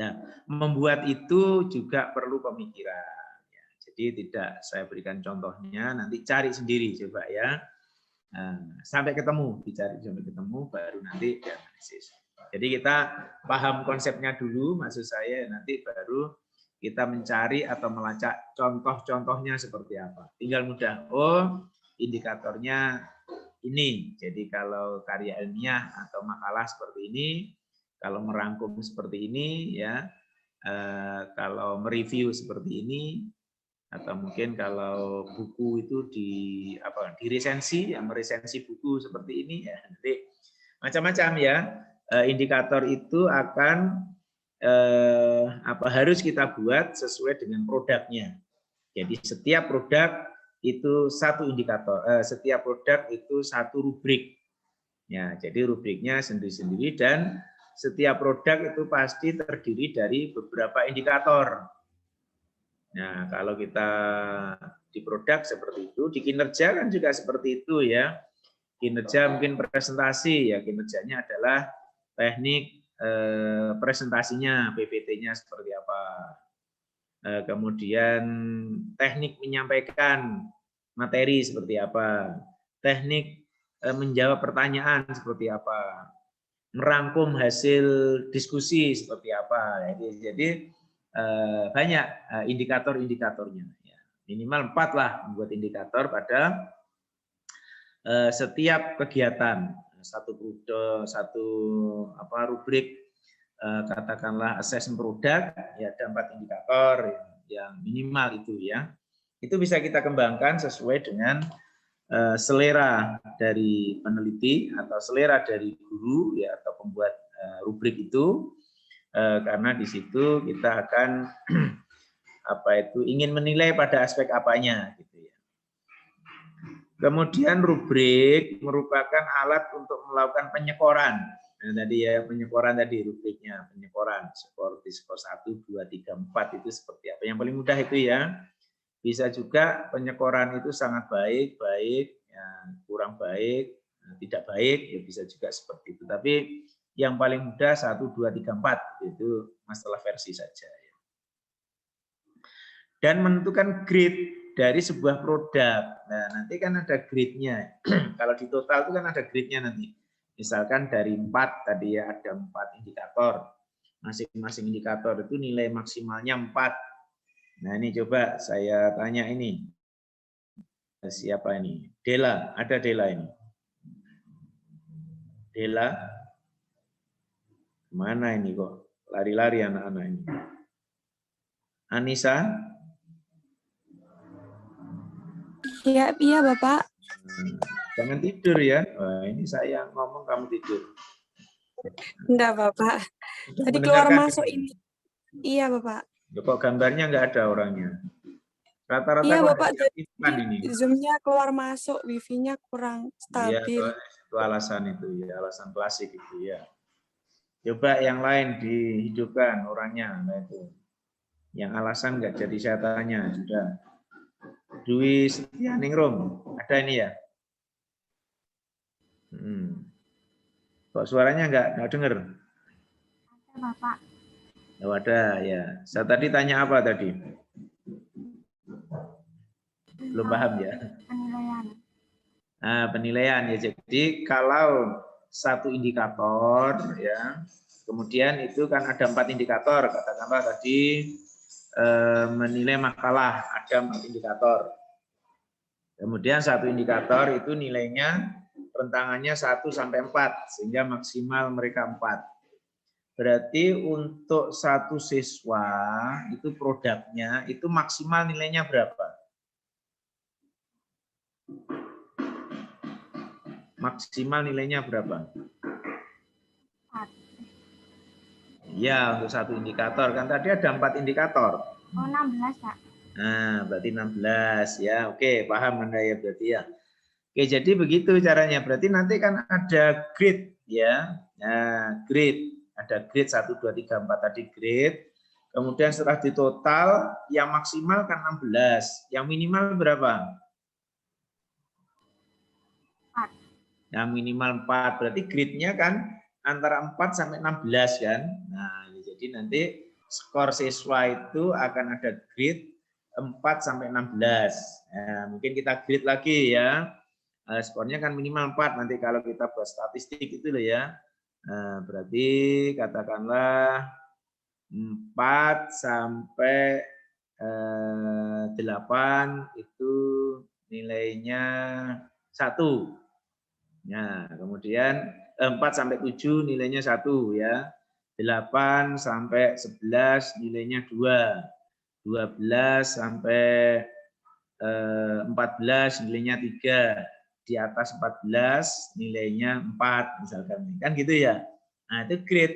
[SPEAKER 1] Nah membuat itu juga perlu pemikiran ya. Jadi tidak saya berikan contohnya, nanti cari sendiri coba ya. Nah, sampai ketemu, dicari sampai ketemu baru nanti dianalisis. Jadi kita paham konsepnya dulu, maksud saya nanti baru kita mencari atau melacak contoh-contohnya seperti apa. Tinggal mudah, oh indikatornya ini. Jadi kalau karya ilmiah atau makalah seperti ini, kalau merangkum seperti ini, ya, kalau mereview seperti ini, atau mungkin kalau buku itu diresensi, ya, meresensi buku seperti ini, ya, nanti macam-macam ya. Indikator itu akan harus kita buat sesuai dengan produknya. Jadi setiap produk itu satu indikator, setiap produk itu satu rubrik. Ya, jadi rubriknya sendiri-sendiri dan setiap produk itu pasti terdiri dari beberapa indikator. Nah, kalau kita di produk seperti itu, di kinerja kan juga seperti itu ya. Kinerja mungkin presentasi ya, kinerjanya adalah teknik presentasinya, PPT-nya seperti apa. Kemudian teknik menyampaikan materi seperti apa. Teknik menjawab pertanyaan seperti apa. Merangkum hasil diskusi seperti apa. Jadi banyak indikator-indikatornya. Minimal 4 lah membuat indikator pada setiap kegiatan. Satu rubrik katakanlah assessment produk, ya ada 4 indikator yang minimal itu ya. Itu bisa kita kembangkan sesuai dengan selera dari peneliti atau selera dari guru ya atau pembuat rubrik itu, karena di situ kita akan ingin menilai pada aspek apanya gitu ya. Kemudian rubrik merupakan alat untuk melakukan penyekoran. Nah, tadi ya penyekoran tadi rubriknya, penyekoran seperti skor 1, 2, 3, 4 itu seperti apa. Yang paling mudah itu ya. Bisa juga penyekoran itu sangat baik, ya, kurang baik, tidak baik, ya bisa juga seperti itu. Tapi yang paling mudah 1, 2, 3, 4 itu masalah versi saja. Dan menentukan grade dari sebuah produk. Nah, nanti kan ada grade-nya. Kalau di total itu kan ada grade-nya nanti. Misalkan dari 4 tadi ya ada 4 indikator. Masing-masing indikator itu nilai maksimalnya 4. Nah, ini coba saya tanya ini. Siapa ini? Dela, ada Dela ini. Dela. Mana ini kok? Lari-lari anak-anak ini. Anissa?
[SPEAKER 3] Iya, Bapak.
[SPEAKER 1] Jangan tidur ya. Wah, ini saya ngomong kamu tidur.
[SPEAKER 3] Enggak, Bapak.
[SPEAKER 1] Sudah
[SPEAKER 3] Tadi keluar masuk
[SPEAKER 1] ini?
[SPEAKER 3] Iya, Bapak.
[SPEAKER 1] Kok gambarnya nggak ada orangnya? Rata-rata
[SPEAKER 3] Iya,
[SPEAKER 1] kok
[SPEAKER 3] Bapak. Jadi
[SPEAKER 1] ini.
[SPEAKER 3] Zoom-nya keluar masuk, Wi-Fi-nya kurang stabil.
[SPEAKER 1] Iya, itu alasan itu ya, alasan klasik itu ya. Coba yang lain dihidupkan orangnya, nah itu. Yang alasan nggak jadi saya tanya sudah. Dwi Setianingrum, ada ini ya? Kok suaranya nggak dengar?
[SPEAKER 4] Ada, Bapak.
[SPEAKER 1] Oh, ada ya. Saya tadi tanya apa tadi? Belum paham ya?
[SPEAKER 4] Penilaian.
[SPEAKER 1] Nah, penilaian ya. Jadi kalau satu indikator ya, kemudian itu kan ada 4 indikator. Katakanlah tadi menilai makalah ada 4 indikator. Kemudian satu indikator itu nilainya rentangannya 1 sampai 4 sehingga maksimal mereka 4. Berarti untuk satu siswa itu produknya itu maksimal nilainya berapa? Maksimal nilainya berapa?
[SPEAKER 4] 4.
[SPEAKER 1] Ya, untuk satu indikator. Kan tadi ada 4 indikator.
[SPEAKER 4] Oh, 16, Pak.
[SPEAKER 1] Nah, berarti 16 ya. Oke, paham Anda ya berarti ya. Oke, jadi begitu caranya. Berarti nanti kan ada grade ya. Nah, grade. Ada grade 1, 2, 3, 4 tadi grade. Kemudian setelah ditotal, yang maksimal kan 16. Yang minimal berapa?
[SPEAKER 4] 4.
[SPEAKER 1] Yang minimal 4. Berarti grade-nya kan antara 4 sampai 16 kan. Nah, jadi nanti skor siswa itu akan ada grade 4 sampai 16. Nah, mungkin kita grade lagi ya. Skornya kan minimal 4 nanti kalau kita buat statistik itu loh ya. Nah, berarti katakanlah 4 sampai 8 itu nilainya 1. Nah, kemudian 4 sampai 7 nilainya 1 ya. 8 sampai 11 nilainya 2. 12 sampai 14 nilainya 3. Di atas 14 nilainya 4 misalkan kan gitu ya. Nah, itu grade.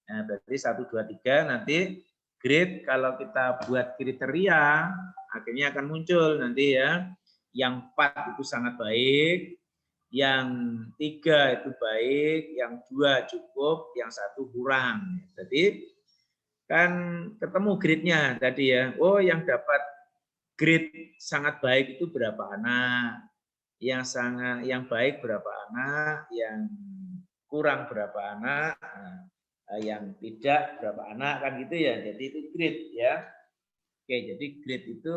[SPEAKER 1] Nah, berarti 1 2 3 nanti grade kalau kita buat kriteria akhirnya akan muncul nanti ya. Yang 4 itu sangat baik, yang 3 itu baik, yang 2 cukup, yang 1 kurang. Jadi kan ketemu grade-nya tadi ya. Oh, yang dapat grade sangat baik itu berapa anak, yang baik berapa anak, yang kurang berapa anak, yang tidak berapa anak, kan gitu ya. Jadi itu grade ya. Oke, jadi grade itu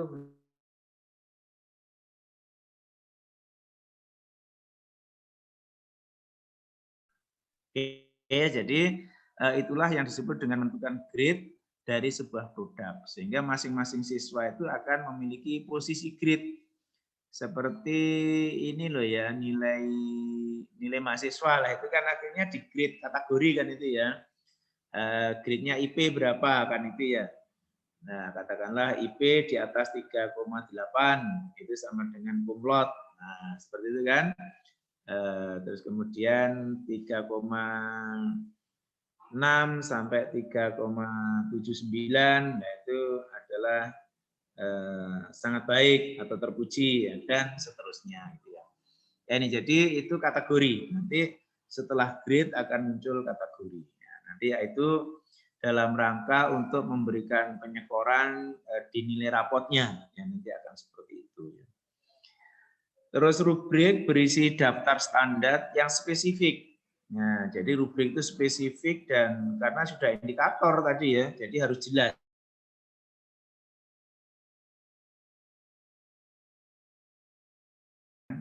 [SPEAKER 1] jadi itulah yang disebut dengan menentukan grade dari sebuah produk. Sehingga masing-masing siswa itu akan memiliki posisi grade. Seperti ini loh ya, nilai mahasiswa lah itu kan akhirnya di grade kategori kan itu ya. Grade-nya IP berapa kan itu ya. Nah, katakanlah IP di atas 3,8 itu sama dengan cum laude. Nah, seperti itu kan. Terus kemudian 3,6 sampai 3,79, nah itu adalah sangat baik atau terpuji ya, dan seterusnya gitu ya. Ini jadi itu kategori. Nanti setelah grade akan muncul kategori. Ya, nanti yaitu dalam rangka untuk memberikan penyekoran di nilai rapotnya. Ya, nanti akan seperti itu. Ya. Terus rubrik berisi daftar standar yang spesifik. Nah, jadi rubrik itu spesifik dan karena sudah indikator tadi ya, jadi harus jelas.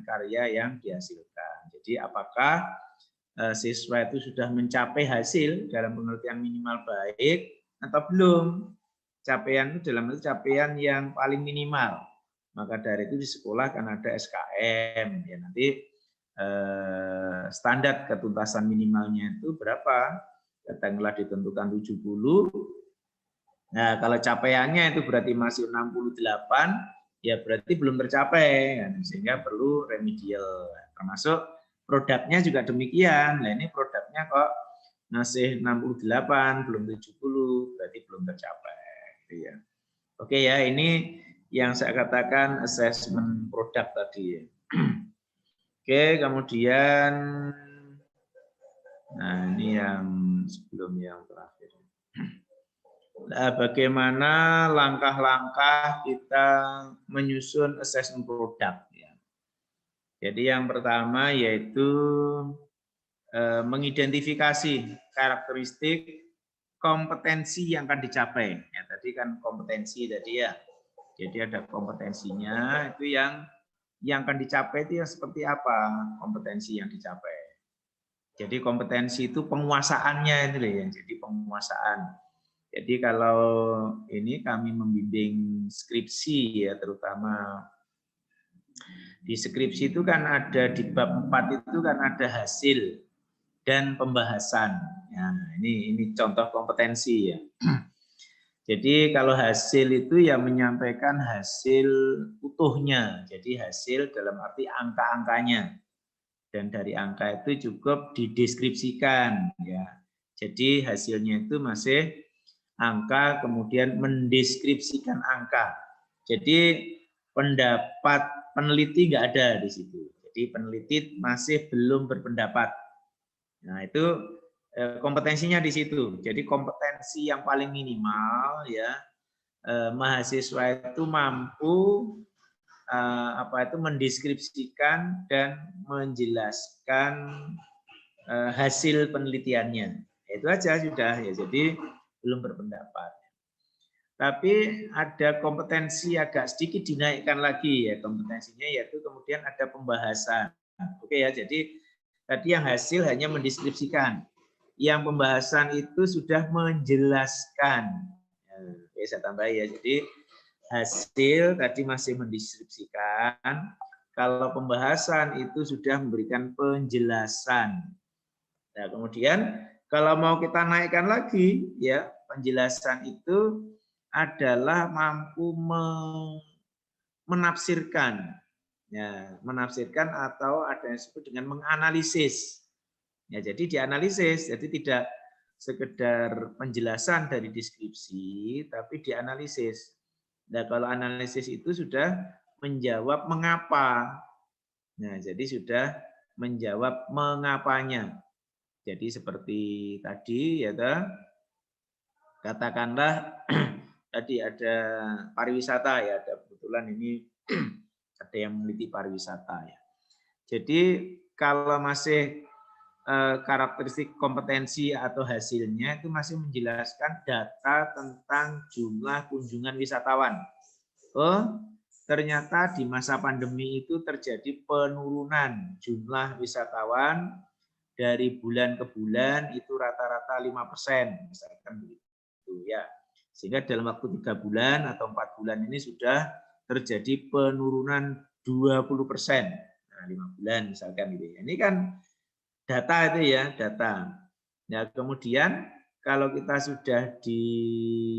[SPEAKER 1] Karya yang dihasilkan. Jadi apakah siswa itu sudah mencapai hasil dalam pengertian minimal baik atau belum? Capaian itu dalam arti capaian yang paling minimal. Maka dari itu di sekolah kan ada SKM. Ya nanti standar ketuntasan minimalnya itu berapa? Katakanlah ditentukan 70. Nah, kalau capaiannya itu berarti masih 68, ya berarti belum tercapai, kan? Sehingga perlu remedial. Termasuk produknya juga demikian. Nah, ini produknya kok masih 68, belum 70, berarti belum tercapai. Gitu ya. Oke ya, ini yang saya katakan assessment produk tadi. Oke, kemudian, nah ini yang sebelum yang terakhir. Nah, bagaimana langkah-langkah kita menyusun assessment produk. Ya. Jadi yang pertama yaitu mengidentifikasi karakteristik kompetensi yang akan dicapai. Ya, tadi kan kompetensi tadi ya. Jadi ada kompetensinya itu yang akan dicapai itu yang seperti apa kompetensi yang dicapai. Jadi kompetensi itu penguasaannya itu ya. Jadi penguasaan. Jadi kalau ini kami membimbing skripsi ya, terutama di skripsi itu kan ada di bab 4 itu kan ada hasil dan pembahasan. Ya, ini contoh kompetensi ya. Jadi kalau hasil itu ya menyampaikan hasil utuhnya. Jadi hasil dalam arti angka-angkanya. Dan dari angka itu cukup dideskripsikan ya. Jadi hasilnya itu masih angka, kemudian mendeskripsikan angka. Jadi pendapat peneliti nggak ada di situ. Jadi peneliti masih belum berpendapat. Nah itu kompetensinya di situ. Jadi kompetensi yang paling minimal ya mahasiswa itu mampu mendeskripsikan dan menjelaskan hasil penelitiannya. Itu aja sudah ya. Jadi belum berpendapat. Tapi ada kompetensi agak sedikit dinaikkan lagi ya kompetensinya, yaitu kemudian ada pembahasan. Oke ya, jadi tadi yang hasil hanya mendeskripsikan, yang pembahasan itu sudah menjelaskan. Oke, saya tambah ya. Jadi hasil tadi masih mendeskripsikan, kalau pembahasan itu sudah memberikan penjelasan. Nah, kemudian kalau mau kita naikkan lagi ya, penjelasan itu adalah mampu menafsirkan, ya, menafsirkan atau ada yang disebut dengan menganalisis. Ya, jadi dianalisis, jadi tidak sekedar penjelasan dari deskripsi, tapi dianalisis. Nah, kalau analisis itu sudah menjawab mengapa. Nah, jadi sudah menjawab mengapanya. Jadi seperti tadi ya katakanlah tadi ada pariwisata ya, ada kebetulan ini ada yang meneliti pariwisata ya. Jadi kalau masih karakteristik kompetensi atau hasilnya itu masih menjelaskan data tentang jumlah kunjungan wisatawan. Oh, ternyata di masa pandemi itu terjadi penurunan jumlah wisatawan dari bulan ke bulan itu rata-rata 5%, misalkan begitu ya. Sehingga dalam waktu 3 bulan atau 4 bulan ini sudah terjadi penurunan 20%. Nah, 5 bulan misalkan gitu ya. Ini kan data itu ya, data. Nah, kemudian kalau kita sudah di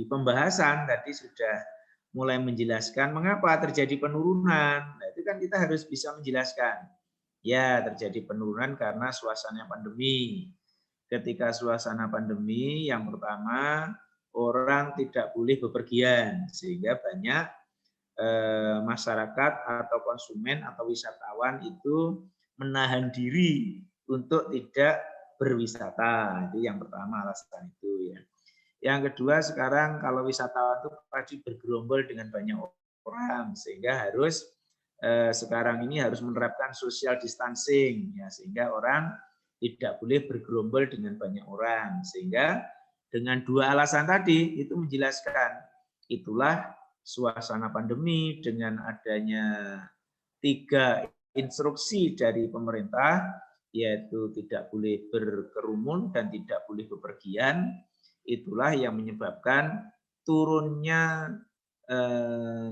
[SPEAKER 1] pembahasan tadi sudah mulai menjelaskan mengapa terjadi penurunan. Nah, itu kan kita harus bisa menjelaskan. Ya, terjadi penurunan karena suasana pandemi. Ketika suasana pandemi, yang pertama orang tidak boleh bepergian sehingga banyak masyarakat atau konsumen atau wisatawan itu menahan diri untuk tidak berwisata. Itu yang pertama alasan itu ya. Yang kedua sekarang kalau wisatawan itu pasti bergerombol dengan banyak orang sehingga harus sekarang ini harus menerapkan social distancing ya, sehingga orang tidak boleh bergerombol dengan banyak orang. Sehingga dengan dua alasan tadi itu menjelaskan itulah suasana pandemi dengan adanya 3 instruksi dari pemerintah, yaitu tidak boleh berkerumun dan tidak boleh bepergian, itulah yang menyebabkan turunnya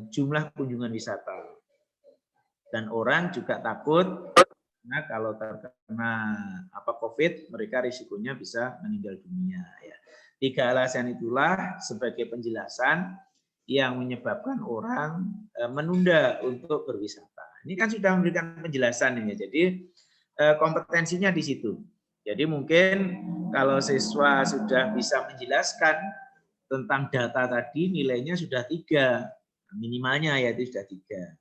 [SPEAKER 1] jumlah kunjungan wisata. Dan orang juga takut karena kalau terkena COVID, mereka risikonya bisa meninggal dunia. Ya. 3 alasan itulah sebagai penjelasan yang menyebabkan orang menunda untuk berwisata. Ini kan sudah memberikan penjelasan ini. Jadi kompetensinya di situ. Jadi mungkin kalau siswa sudah bisa menjelaskan tentang data tadi, nilainya sudah 3. Minimalnya yaitu sudah 3.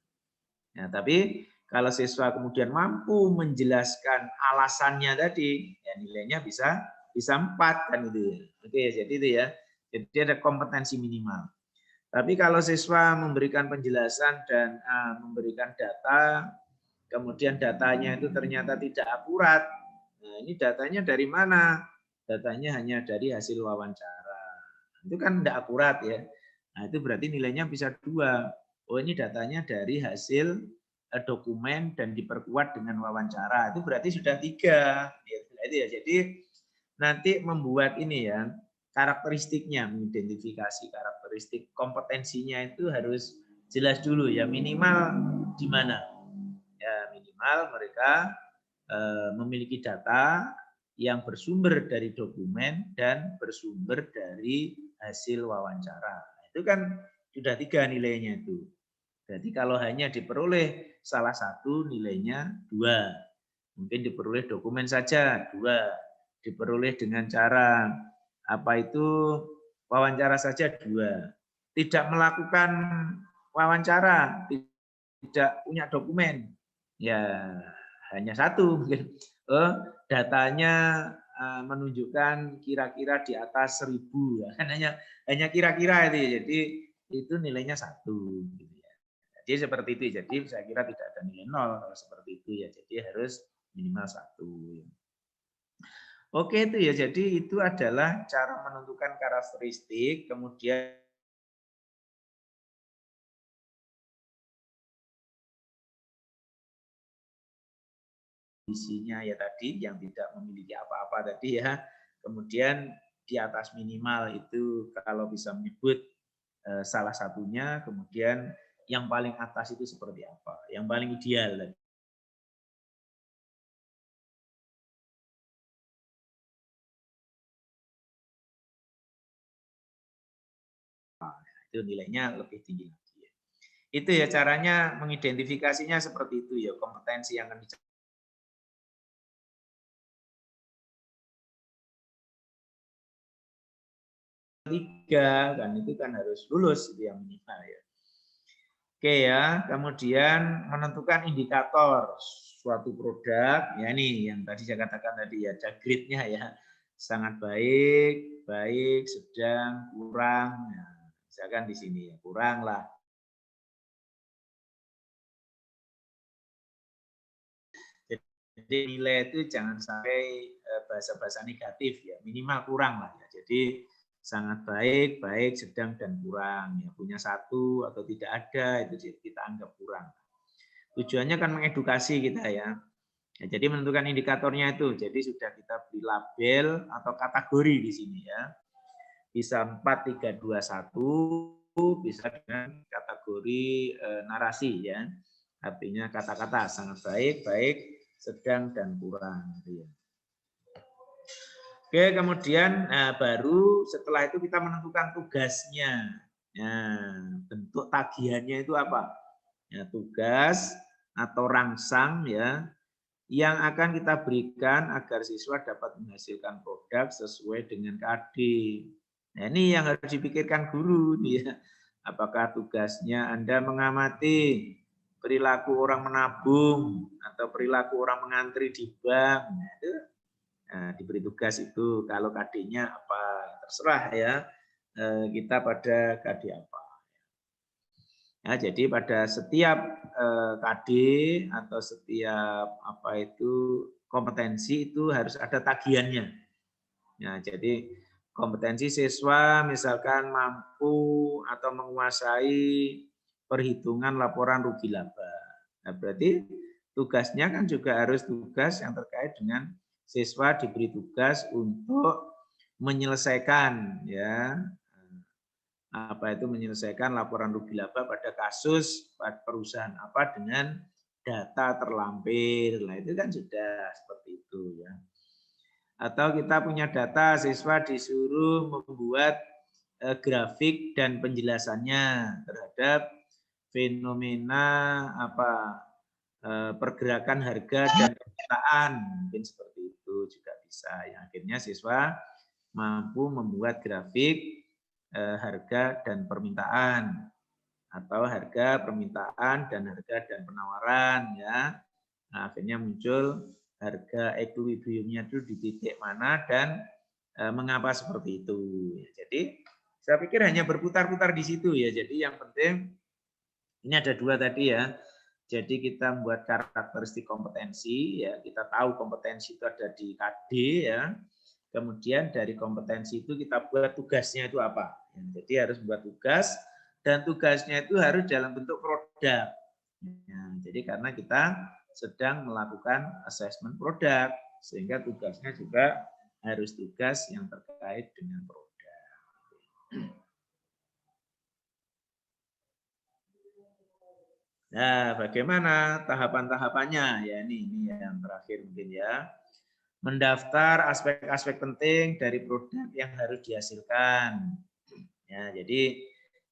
[SPEAKER 1] Nah, tapi kalau siswa kemudian mampu menjelaskan alasannya tadi, ya nilainya bisa 4 kan itu. Oke, jadi itu ya. Jadi ada kompetensi minimal. Tapi kalau siswa memberikan penjelasan dan memberikan data, kemudian datanya itu ternyata tidak akurat. Nah, ini datanya dari mana? Datanya hanya dari hasil wawancara. Itu kan tidak akurat ya. Nah, itu berarti nilainya bisa 2. Oh, ini datanya dari hasil dokumen dan diperkuat dengan wawancara. Itu berarti sudah 3. Itu ya. Jadi nanti membuat ini ya, karakteristiknya, mengidentifikasi karakteristik kompetensinya itu harus jelas dulu ya, minimal di mana. Ya, minimal mereka memiliki data yang bersumber dari dokumen dan bersumber dari hasil wawancara. Itu kan sudah 3 nilainya itu. Jadi kalau hanya diperoleh salah satu nilainya 2. Mungkin diperoleh dokumen saja 2. Diperoleh dengan cara wawancara saja 2. Tidak melakukan wawancara, tidak punya dokumen, ya hanya 1 mungkin. Datanya menunjukkan kira-kira di atas 1000 ya. Kan hanya kira-kira itu. Jadi itu nilainya 1 gitu ya. Jadi seperti itu. Jadi saya kira tidak ada nilai 0 kalau seperti itu ya. Jadi harus minimal 1. Oke itu ya. Jadi itu adalah cara menentukan karakteristik, kemudian isinya ya tadi yang tidak memiliki apa-apa tadi ya. Kemudian di atas minimal itu kalau bisa menyebut salah satunya, kemudian yang paling atas itu seperti apa, yang paling ideal. Itu nilainya lebih tinggi lagi. Itu ya caranya mengidentifikasinya seperti itu ya, kompetensi yang akan dicari. Tiga kan itu kan harus lulus itu yang minimal ya. Oke ya, kemudian menentukan indikator suatu produk, ya ini yang tadi saya katakan tadi ya, ada grade-nya ya, sangat baik, baik, sedang, kurang. Nah, misalkan di sini ya, kurang lah. Jadi nilai itu jangan sampai bahasa-bahasa negatif ya, minimal kurang lah ya. Jadi sangat baik, baik, sedang dan kurang ya, punya satu atau tidak ada itu kita anggap kurang. Tujuannya kan mengedukasi kita ya. Ya, jadi menentukan indikatornya itu. Jadi sudah kita beri label atau kategori di sini ya. Bisa 4, 3, 2, 1, bisa dengan kategori narasi ya. Artinya kata-kata sangat baik, baik, sedang dan kurang gitu ya. Oke, kemudian baru setelah itu kita menentukan tugasnya. Bentuk tagihannya itu apa? Ya, tugas atau rangsang ya yang akan kita berikan agar siswa dapat menghasilkan produk sesuai dengan KD. Nah, ini yang harus dipikirkan guru nih ya. Apakah tugasnya Anda mengamati perilaku orang menabung atau perilaku orang mengantri di bank. Nah, itu diberi tugas itu. Kalau KD-nya apa terserah ya, kita pada KD apa. Ya, jadi pada setiap KD atau setiap apa itu kompetensi itu harus ada tagihannya. Ya, jadi kompetensi siswa misalkan mampu atau menguasai perhitungan laporan rugi laba. Nah, berarti tugasnya kan juga harus tugas yang terkait dengan siswa diberi tugas untuk menyelesaikan ya apa itu menyelesaikan laporan rugi laba pada kasus perusahaan apa dengan data terlampir. Nah, itu kan sudah seperti itu ya. Atau kita punya data siswa disuruh membuat grafik dan penjelasannya terhadap fenomena apa pergerakan harga dan permintaan, mungkin seperti itu juga bisa. Ya, akhirnya siswa mampu membuat grafik harga dan permintaan atau harga permintaan dan harga dan penawaran ya. Nah, akhirnya muncul harga equilibriumnya itu di titik mana dan mengapa seperti itu. Jadi saya pikir hanya berputar-putar di situ ya. Jadi yang penting ini ada dua tadi ya. Jadi kita membuat karakteristik kompetensi ya. Kita tahu kompetensi itu ada di KD ya. Kemudian dari kompetensi itu kita buat tugasnya itu apa. Jadi harus buat tugas dan tugasnya itu harus dalam bentuk produk. Jadi karena kita sedang melakukan asesmen produk sehingga tugasnya juga harus tugas yang terkait dengan produk. Nah, bagaimana tahapan-tahapannya? Ya ini yang terakhir mungkin ya. Mendaftar aspek-aspek penting dari produk yang harus dihasilkan. Ya, jadi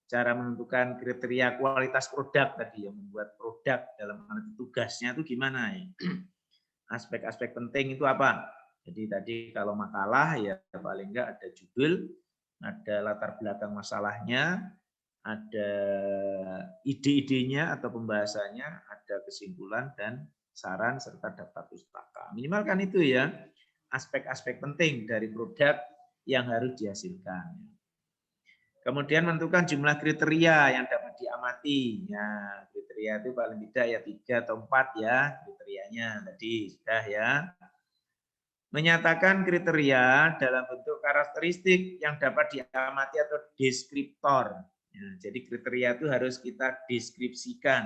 [SPEAKER 1] cara menentukan kriteria kualitas produk tadi yang membuat produk dalam arti tugasnya itu gimana ya? Aspek-aspek penting itu apa? Jadi tadi kalau makalah ya paling enggak ada judul, ada latar belakang masalahnya, ada ide-idenya atau pembahasannya, ada kesimpulan dan saran serta daftar pustaka. Minimal kan itu ya, aspek-aspek penting dari produk yang harus dihasilkan. Kemudian menentukan jumlah kriteria yang dapat diamati. Ya, kriteria itu paling tidak ya 3 atau 4 ya kriterianya tadi sudah ya. Menyatakan kriteria dalam bentuk karakteristik yang dapat diamati atau deskriptor. Ya, jadi kriteria itu harus kita deskripsikan.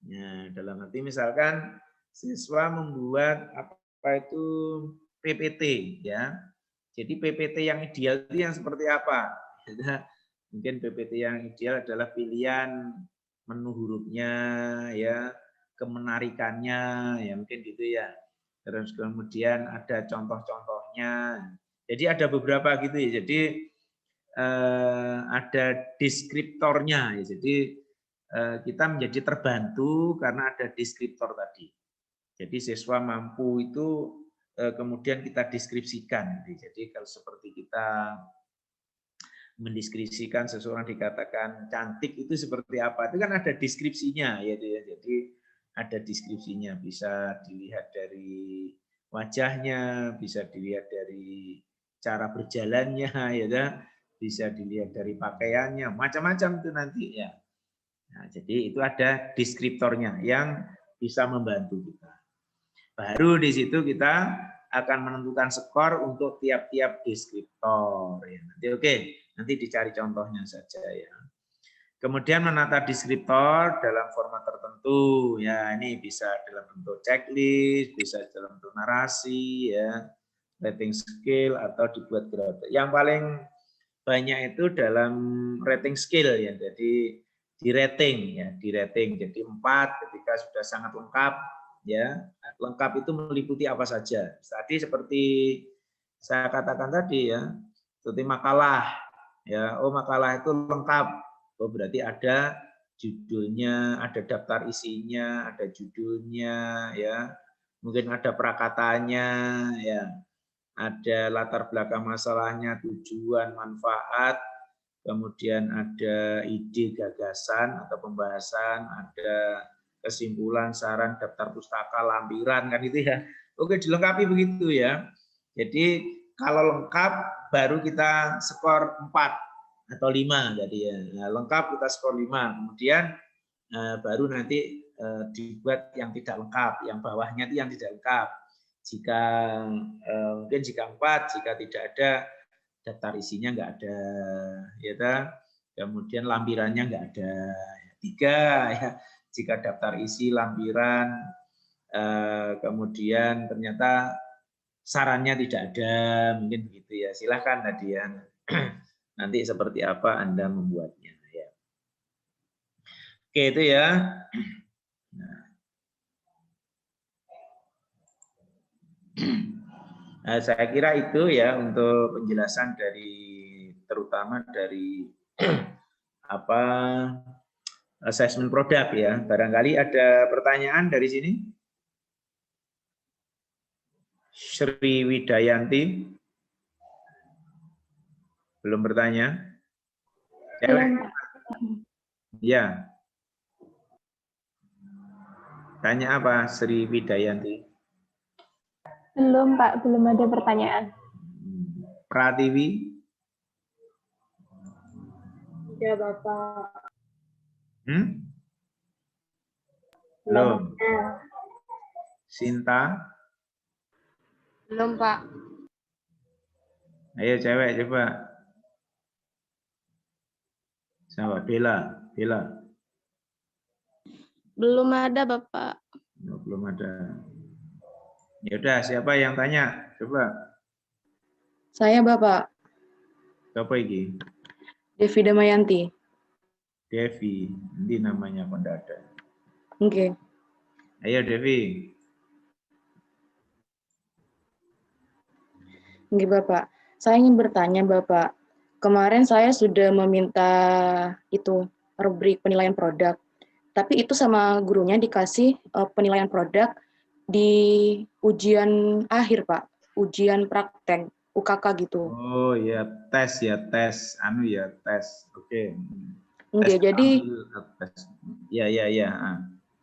[SPEAKER 1] Ya, dalam arti misalkan siswa membuat apa itu PPT ya. Jadi PPT yang ideal itu yang seperti apa? Mungkin PPT yang ideal adalah pilihan menu hurufnya ya, kemenarikannya ya mungkin gitu ya. Terus kemudian ada contoh-contohnya. Jadi ada beberapa gitu ya. Jadi ada deskriptornya ya. Jadi kita menjadi terbantu karena ada deskriptor tadi. Jadi siswa mampu itu kemudian kita deskripsikan. Jadi kalau seperti kita mendeskripsikan seseorang dikatakan cantik itu seperti apa? Itu kan ada deskripsinya ya. Jadi ada deskripsinya, bisa dilihat dari wajahnya, bisa dilihat dari cara berjalannya, ya kan? Bisa dilihat dari pakaiannya, macam-macam itu nanti ya. Nah, jadi itu ada deskriptornya yang bisa membantu kita. Baru di situ kita akan menentukan skor untuk tiap-tiap deskriptor. Ya, nanti oke, nanti dicari contohnya saja ya. Kemudian menata deskriptor dalam format tertentu, ya ini bisa dalam bentuk checklist, bisa dalam bentuk narasi, ya, rating scale atau dibuat grafik. Yang paling banyak itu dalam rating scale ya, jadi di rating ya, di rating. Jadi 4 ketika sudah sangat lengkap, ya, lengkap itu meliputi apa saja. Tadi seperti saya katakan tadi ya, seperti makalah, ya, oh makalah itu lengkap. Oh, berarti ada judulnya, ada daftar isinya, ada judulnya, ya, mungkin ada prakatanya, ya, ada latar belakang masalahnya, tujuan, manfaat, kemudian ada ide, gagasan atau pembahasan, ada kesimpulan, saran, daftar pustaka, lampiran, kan itu ya. Oke, dilengkapi begitu ya. Jadi kalau lengkap baru kita skor 4. Atau 5 tadi ya. Nah, lengkap kita skor 5. Kemudian baru nanti dibuat yang tidak lengkap, yang bawahnya itu yang tidak lengkap. Jika mungkin jika 4, jika tidak ada daftar isinya nggak ada, ya ta? Kemudian lampirannya nggak ada. 3 ya. Jika daftar isi, lampiran, kemudian ternyata sarannya tidak ada, mungkin begitu ya. Silahkan tadi ya. Nanti seperti apa Anda membuatnya ya. Oke, itu ya. Nah, saya kira itu ya untuk penjelasan dari terutama dari apa asesmen produk ya. Barangkali ada pertanyaan dari sini. Sri Widayanti. Belum bertanya? Cewek? Ya. Tanya apa Sri Widayanti?
[SPEAKER 5] Belum, Pak. Belum ada pertanyaan.
[SPEAKER 1] Pratiwi?
[SPEAKER 5] Ya, Bapak.
[SPEAKER 1] Belum. Sinta?
[SPEAKER 2] Belum, Pak.
[SPEAKER 1] Ayo cewek coba. Sama Bella.
[SPEAKER 3] Belum ada, Bapak.
[SPEAKER 1] Oh, belum ada. Ya udah, siapa yang tanya? Coba.
[SPEAKER 6] Saya, Bapak.
[SPEAKER 1] Siapa ini?
[SPEAKER 6] Devi Damayanti.
[SPEAKER 1] Devi. Ini namanya pendadak.
[SPEAKER 6] Oke.
[SPEAKER 1] Ayo Devi.
[SPEAKER 6] Oke, Bapak. Saya ingin bertanya, Bapak. Kemarin saya sudah meminta itu rubrik penilaian produk. Tapi itu sama gurunya dikasih penilaian produk di ujian akhir, Pak. Ujian praktek, UKK gitu.
[SPEAKER 1] Oh ya, tes. Oke.
[SPEAKER 6] Enggak, jadi
[SPEAKER 1] tes. Ya.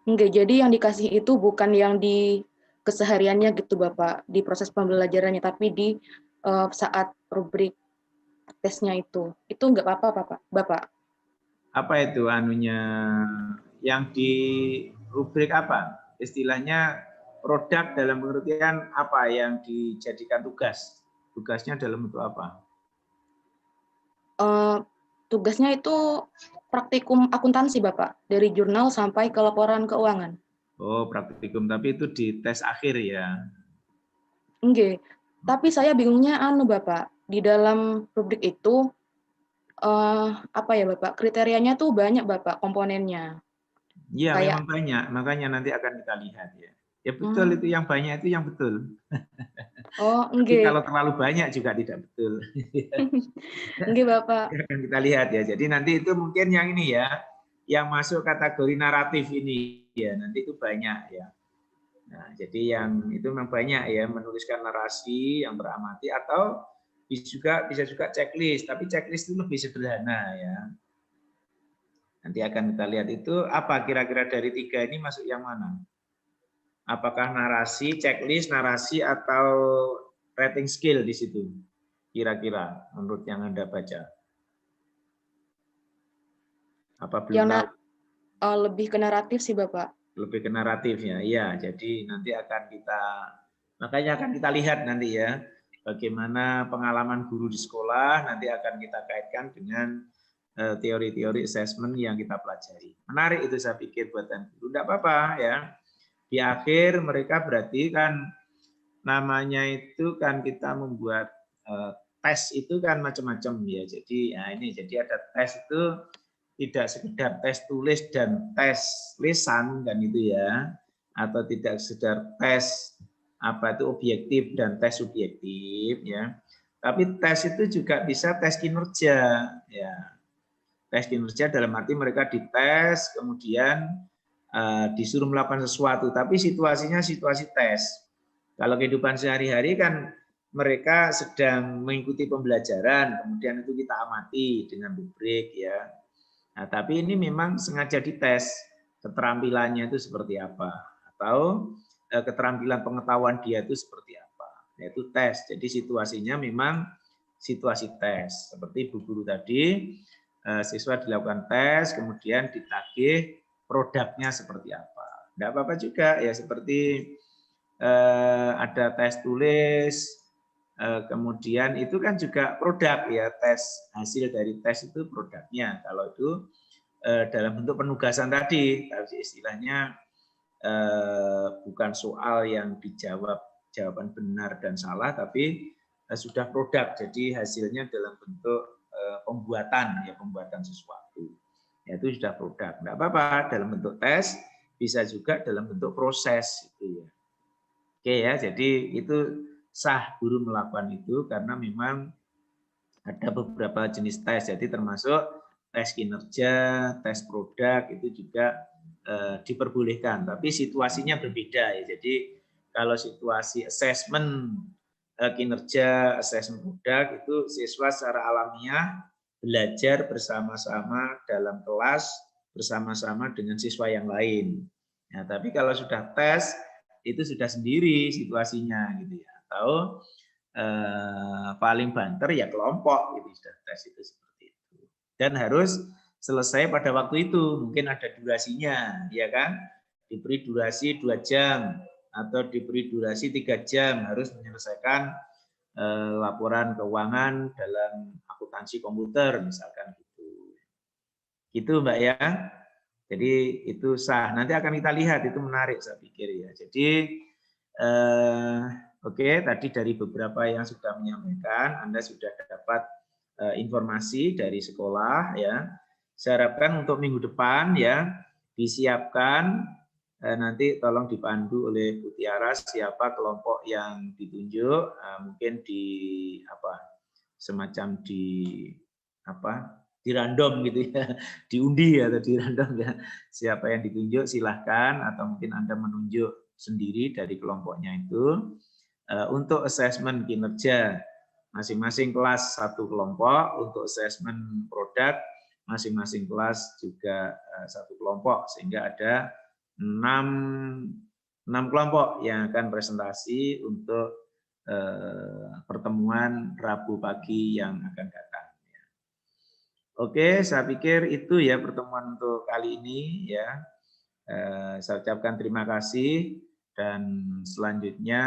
[SPEAKER 6] enggak, jadi yang dikasih itu bukan yang di kesehariannya gitu, Bapak, di proses pembelajarannya, tapi di saat rubrik tesnya itu enggak apa-apa, Bapak.
[SPEAKER 1] Apa itu anunya? Yang di rubrik apa? Istilahnya produk dalam pengertian apa yang dijadikan tugas? Tugasnya dalam bentuk apa?
[SPEAKER 6] Tugasnya itu praktikum akuntansi, Bapak, dari jurnal sampai ke laporan keuangan.
[SPEAKER 1] Oh, praktikum, tapi itu di tes akhir ya?
[SPEAKER 6] Enggak, tapi saya bingungnya Bapak, di dalam rubrik itu apa ya, Bapak, kriterianya tuh banyak, Bapak, komponennya.
[SPEAKER 1] Iya,
[SPEAKER 6] Kayak,
[SPEAKER 1] memang banyak, makanya nanti akan kita lihat ya. Ya betul, itu yang banyak itu yang betul.
[SPEAKER 6] Oh,
[SPEAKER 1] Tapi
[SPEAKER 6] enggak.
[SPEAKER 1] kalau terlalu banyak juga tidak betul.
[SPEAKER 6] Enggak, Bapak.
[SPEAKER 1] Akan kita lihat ya. Jadi nanti itu mungkin yang ini ya, yang masuk kategori naratif ini ya, nanti itu banyak ya. Nah, jadi yang itu memang banyak ya, menuliskan narasi yang teramati atau bisa juga checklist, tapi checklist itu lebih sederhana ya. Nanti akan kita lihat itu apa kira-kira dari 3 ini masuk yang mana? Apakah narasi, checklist, narasi, atau writing skill di situ? Kira-kira menurut yang Anda baca. Apa belum tahu?
[SPEAKER 6] Lebih ke naratif sih Bapak.
[SPEAKER 1] Lebih ke naratif ya. Iya, jadi nanti akan kita lihat nanti ya. Bagaimana pengalaman guru di sekolah nanti akan kita kaitkan dengan teori-teori assessment yang kita pelajari. Menarik itu saya pikir buatan guru. Tidak apa-apa ya. Di akhir mereka berarti kan namanya itu kan kita membuat tes itu kan macam-macam ya. Jadi jadi ada tes itu tidak sekedar tes tulis dan tes lisan kan itu ya, atau tidak sekedar tes apa itu objektif dan tes subjektif ya. Tapi tes itu juga bisa tes kinerja ya. Tes kinerja dalam arti mereka dites kemudian disuruh melakukan sesuatu, tapi situasinya situasi tes. Kalau kehidupan sehari-hari kan mereka sedang mengikuti pembelajaran, kemudian itu kita amati dengan rubrik ya. Nah, tapi ini memang sengaja dites keterampilannya itu seperti apa, atau keterampilan pengetahuan dia itu seperti apa, yaitu tes. Jadi situasinya memang situasi tes. Seperti Bu Guru tadi, siswa dilakukan tes, kemudian ditagih produknya seperti apa. Tidak apa-apa juga ya, seperti ada tes tulis, kemudian itu kan juga produk ya, tes hasil dari tes itu produknya. Kalau itu dalam bentuk penugasan tadi, istilahnya bukan soal yang dijawab jawaban benar dan salah, tapi sudah produk. Jadi hasilnya dalam bentuk pembuatan ya, pembuatan sesuatu. Itu sudah produk. Tidak apa-apa dalam bentuk tes, bisa juga dalam bentuk proses itu ya. Oke ya, jadi itu sah guru melakukan itu karena memang ada beberapa jenis tes, jadi termasuk tes kinerja, tes produk itu juga diperbolehkan, tapi situasinya berbeda ya. Jadi kalau situasi assessment kinerja, assessment produk itu siswa secara alamiah belajar bersama-sama dalam kelas bersama-sama dengan siswa yang lain. Ya, tapi kalau sudah tes itu sudah sendiri situasinya gitu ya. Atau paling banter ya kelompok gitu, sudah tes itu seperti itu. Dan harus selesai pada waktu itu, mungkin ada durasinya, ya kan? Diberi durasi 2 jam atau diberi durasi 3 jam harus menyelesaikan laporan keuangan dalam akuntansi komputer misalkan gitu. Gitu Mbak ya. Jadi itu sah. Nanti akan kita lihat, itu menarik saya pikir ya. Jadi oke, tadi dari beberapa yang sudah menyampaikan, Anda sudah dapat informasi dari sekolah ya. Saya harapkan untuk minggu depan ya disiapkan, nanti tolong dipandu oleh Bu Tiara siapa kelompok yang ditunjuk, mungkin di semacam di random gitu ya, diundi atau di random ya, siapa yang ditunjuk silahkan, atau mungkin Anda menunjuk sendiri dari kelompoknya itu. Untuk assessment kinerja masing-masing kelas 1 kelompok, untuk assessment produk masing-masing kelas juga 1 kelompok, sehingga ada 6 kelompok yang akan presentasi untuk pertemuan Rabu pagi yang akan datang. Oke, saya pikir itu ya pertemuan untuk kali ini ya. Saya ucapkan terima kasih dan selanjutnya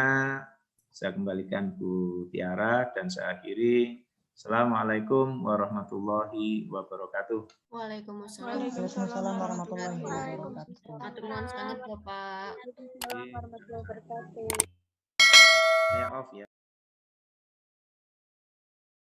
[SPEAKER 1] saya kembalikan Bu Tiara dan saya akhiri. Assalamualaikum warahmatullahi wabarakatuh.
[SPEAKER 2] Waalaikumsalam
[SPEAKER 3] warahmatullahi wabarakatuh.
[SPEAKER 2] Matur nuwun sangat Bapak.
[SPEAKER 4] Waalaikumsalam warahmatullahi wabarakatuh.
[SPEAKER 1] Saya off ya.